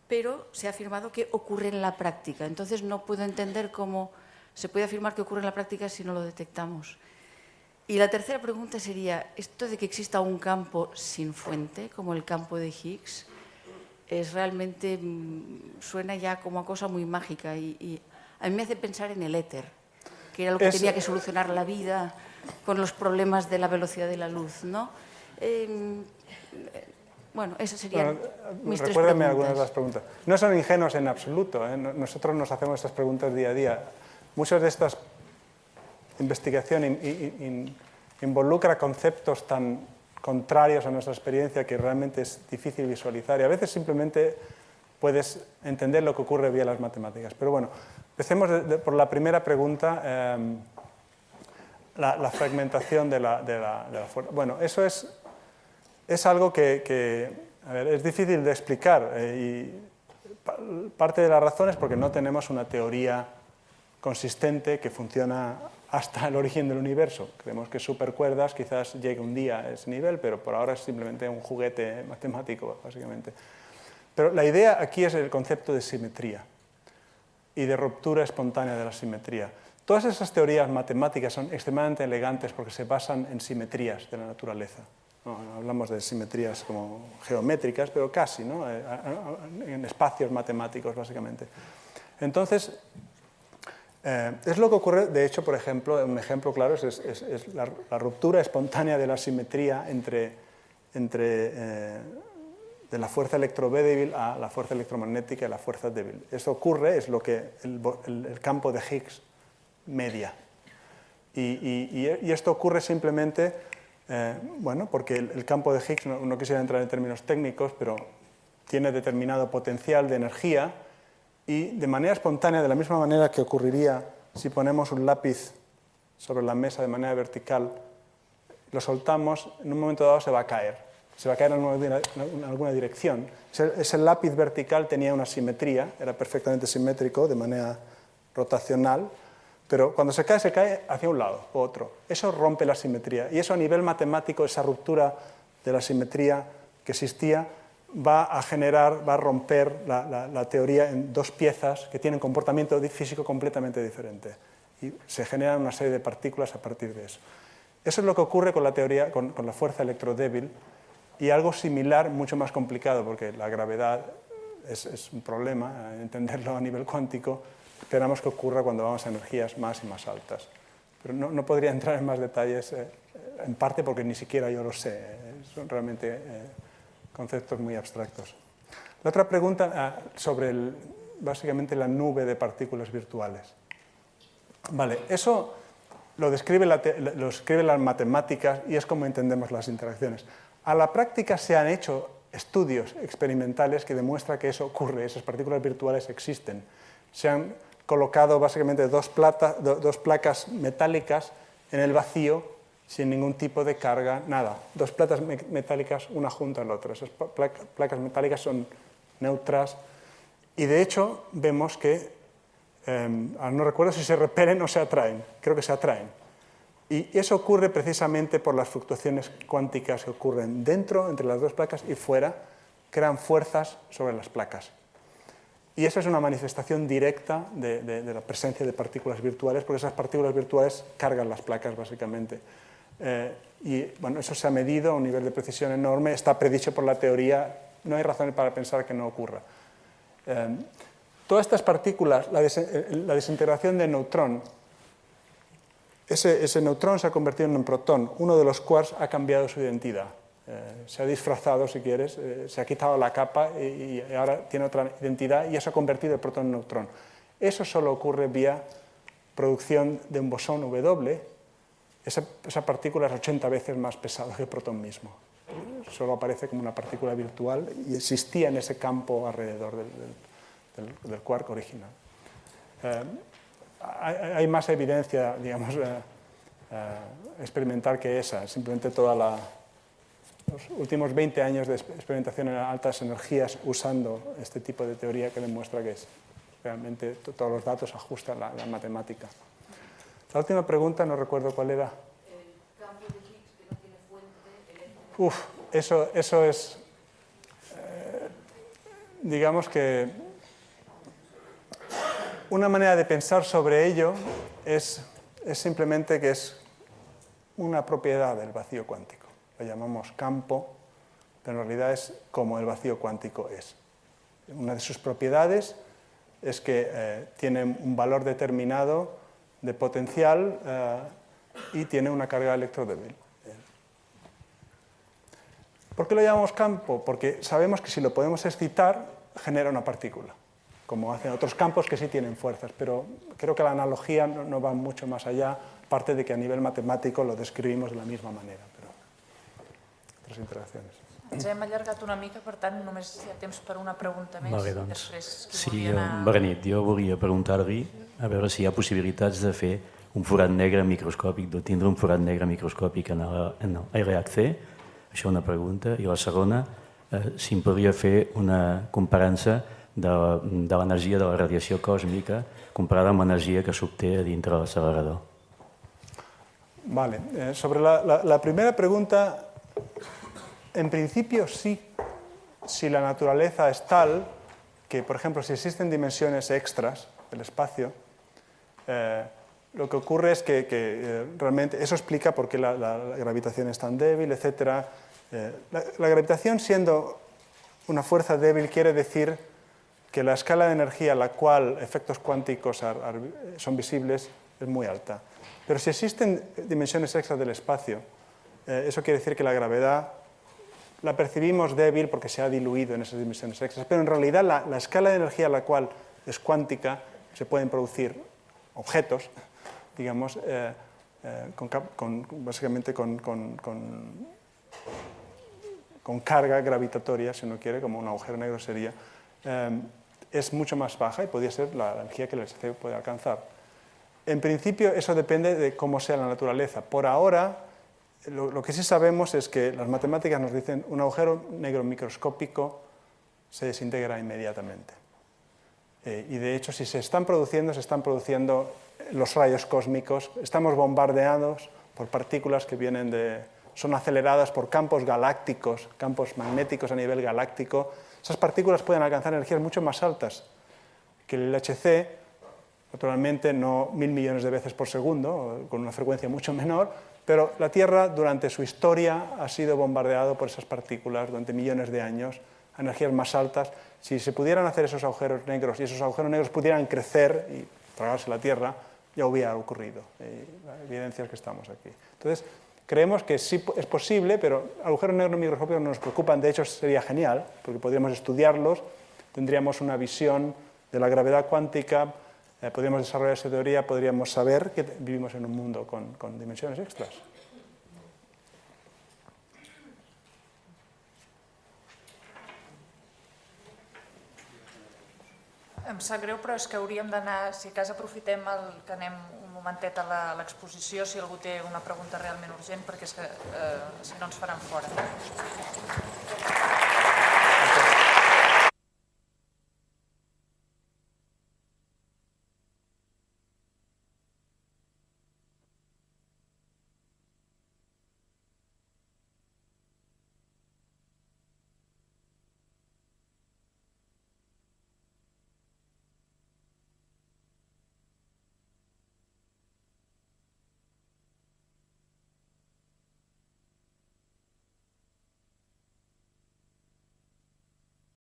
D: pero se ha afirmado que ocurre en la práctica. Entonces no puedo entender cómo se puede afirmar que ocurre en la práctica si no lo detectamos. Y la tercera pregunta sería, esto de que exista un campo sin fuente, como el campo de Higgs, es realmente, suena ya como a cosa muy mágica y a mí me hace pensar en el éter, que era lo que tenía que solucionar la vida con los problemas de la velocidad de la luz, ¿no? Bueno, esas serían mis tres
B: Recuérdame
D: preguntas.
B: algunas de las preguntas. No son ingenuos en absoluto, ¿eh? Nosotros nos hacemos estas preguntas día a día. Muchas de estas investigaciones involucra conceptos tan contrarios a nuestra experiencia que realmente es difícil visualizar y a veces simplemente puedes entender lo que ocurre vía las matemáticas. Pero bueno, empecemos por la primera pregunta, la fragmentación de la fuerza. Bueno, eso es algo que a ver, es difícil de explicar y parte de la razón es porque no tenemos una teoría consistente que funciona hasta el origen del universo. Creemos que supercuerdas quizás llegue un día a ese nivel, pero por ahora es simplemente un juguete matemático, básicamente. Pero la idea aquí es el concepto de simetría y de ruptura espontánea de la simetría. Todas esas teorías matemáticas son extremadamente elegantes porque se basan en simetrías de la naturaleza. No hablamos de simetrías como geométricas, pero casi, ¿no? En espacios matemáticos, básicamente. Entonces, es lo que ocurre, de hecho, por ejemplo, un ejemplo claro es la ruptura espontánea de la simetría de la fuerza electrob débil a la fuerza electromagnética y la fuerza débil. Eso ocurre, es lo que el campo de Higgs media. Y esto ocurre simplemente, bueno, porque el campo de Higgs, no quisiera entrar en términos técnicos, pero tiene determinado potencial de energía y de manera espontánea, de la misma manera que ocurriría si ponemos un lápiz sobre la mesa de manera vertical, lo soltamos, en un momento dado se va a caer en alguna dirección. Ese lápiz vertical tenía una simetría, era perfectamente simétrico de manera rotacional, pero cuando se cae hacia un lado u otro. Eso rompe la simetría y eso a nivel matemático, esa ruptura de la simetría que existía, va a romper la teoría en dos piezas que tienen comportamiento físico completamente diferente y se generan una serie de partículas a partir de eso. Eso es lo que ocurre con la teoría, con la fuerza electrodébil y algo similar, mucho más complicado porque la gravedad es un problema, entenderlo a nivel cuántico, esperamos que ocurra cuando vamos a energías más y más altas. Pero no podría entrar en más detalles, en parte porque ni siquiera yo lo sé, son realmente conceptos muy abstractos. La otra pregunta sobre básicamente la nube de partículas virtuales. Vale, eso lo describen las matemáticas y es como entendemos las interacciones. A la práctica se han hecho estudios experimentales que demuestran que eso ocurre, esas partículas virtuales existen. Se han colocado básicamente dos placas metálicas en el vacío sin ningún tipo de carga, nada. Dos placas metálicas una junto a la otra. Esas placas metálicas son neutras y de hecho vemos que, no recuerdo si se repelen o se atraen, creo que se atraen. Y eso ocurre precisamente por las fluctuaciones cuánticas que ocurren dentro, entre las dos placas y fuera, crean fuerzas sobre las placas. Y eso es una manifestación directa de la presencia de partículas virtuales, porque esas partículas virtuales cargan las placas, básicamente. Y bueno, eso se ha medido a un nivel de precisión enorme, está predicho por la teoría, no hay razones para pensar que no ocurra. Todas estas partículas, la desintegración de neutrón, ese neutrón se ha convertido en un protón, uno de los quarks ha cambiado su identidad. Se ha disfrazado, si quieres, se ha quitado la capa y ahora tiene otra identidad y eso ha convertido el protón en neutrón. Eso solo ocurre vía producción de un bosón W. Esa partícula es 80 veces más pesada que el protón mismo. Solo aparece como una partícula virtual y existía en ese campo alrededor del quark original. Hay más evidencia, digamos, experimental que esa, simplemente los últimos 20 años de experimentación en altas energías usando este tipo de teoría que demuestra que realmente todos los datos ajustan la matemática. La última pregunta, no recuerdo cuál era.
D: El campo de Higgs que no tiene fuente eléctrica.
B: Eso es, digamos que una manera de pensar sobre ello es simplemente que es una propiedad del vacío cuántico. Lo llamamos campo, pero en realidad es como el vacío cuántico es. Una de sus propiedades es que tiene un valor determinado de potencial y tiene una carga electrodébil. ¿Por qué lo llamamos campo? Porque sabemos que si lo podemos excitar, genera una partícula, como hacen otros campos que sí tienen fuerzas, pero creo que la analogía no va mucho más allá, aparte de que a nivel matemático lo describimos de la misma manera, però otras interacciones.
A: Ens hem allargat una mica, per tant, només hi ha temps per una pregunta més.
E: Molt bé, doncs.
A: Després, qui
E: Sí,
A: volia anar...
E: bona nit. Jo volia preguntar-li a veure si hi ha possibilitats de fer un forat negre microscòpic, de tindre un forat negre microscòpic en el RHC. Això una pregunta. I la segona, si em podria fer una comparança de l'energia de la radiació còsmica comparada amb l'energia que s'obté a dintre de l'accelerador.
B: Vale. Sobre la primera pregunta, en principio sí, si la naturaleza es tal que, por ejemplo, si existen dimensiones extras del espacio, lo que ocurre es que realmente eso explica por qué la gravitación es tan débil, etc. La gravitación, siendo una fuerza débil, quiere decir que la escala de energía a la cual efectos cuánticos son visibles es muy alta. Pero si existen dimensiones extras del espacio, eso quiere decir que la gravedad la percibimos débil porque se ha diluido en esas dimensiones extras, pero en realidad la escala de energía a la cual es cuántica, se pueden producir objetos, digamos, básicamente con carga gravitatoria, si uno quiere, como un agujero negro sería, es mucho más baja y podría ser la energía que el LHC puede alcanzar. En principio, eso depende de cómo sea la naturaleza. Por ahora, lo que sí sabemos es que las matemáticas nos dicen un agujero negro microscópico se desintegra inmediatamente. Y de hecho, si se están produciendo los rayos cósmicos, estamos bombardeados por partículas que son aceleradas por campos galácticos, campos magnéticos a nivel galáctico. Esas partículas pueden alcanzar energías mucho más altas que el LHC, naturalmente no 1000 millones de veces por segundo, con una frecuencia mucho menor, pero la Tierra durante su historia ha sido bombardeado por esas partículas durante millones de años a energías más altas. Si se pudieran hacer esos agujeros negros y esos agujeros negros pudieran crecer y tragarse la Tierra, ya hubiera ocurrido. La evidencia es que estamos aquí. Entonces, creemos que sí es posible, pero agujeros negros microscópicos no nos preocupan. De hecho, sería genial, porque podríamos estudiarlos, tendríamos una visión de la gravedad cuántica, podríamos desarrollar esa teoría, podríamos saber que vivimos en un mundo con dimensiones extras.
A: Em sap greu, però és que hauríem d'anar, si a cas aprofitem que anem un momentet a l'exposició, si algú té una pregunta realment urgent, perquè és que si no ens faran fora.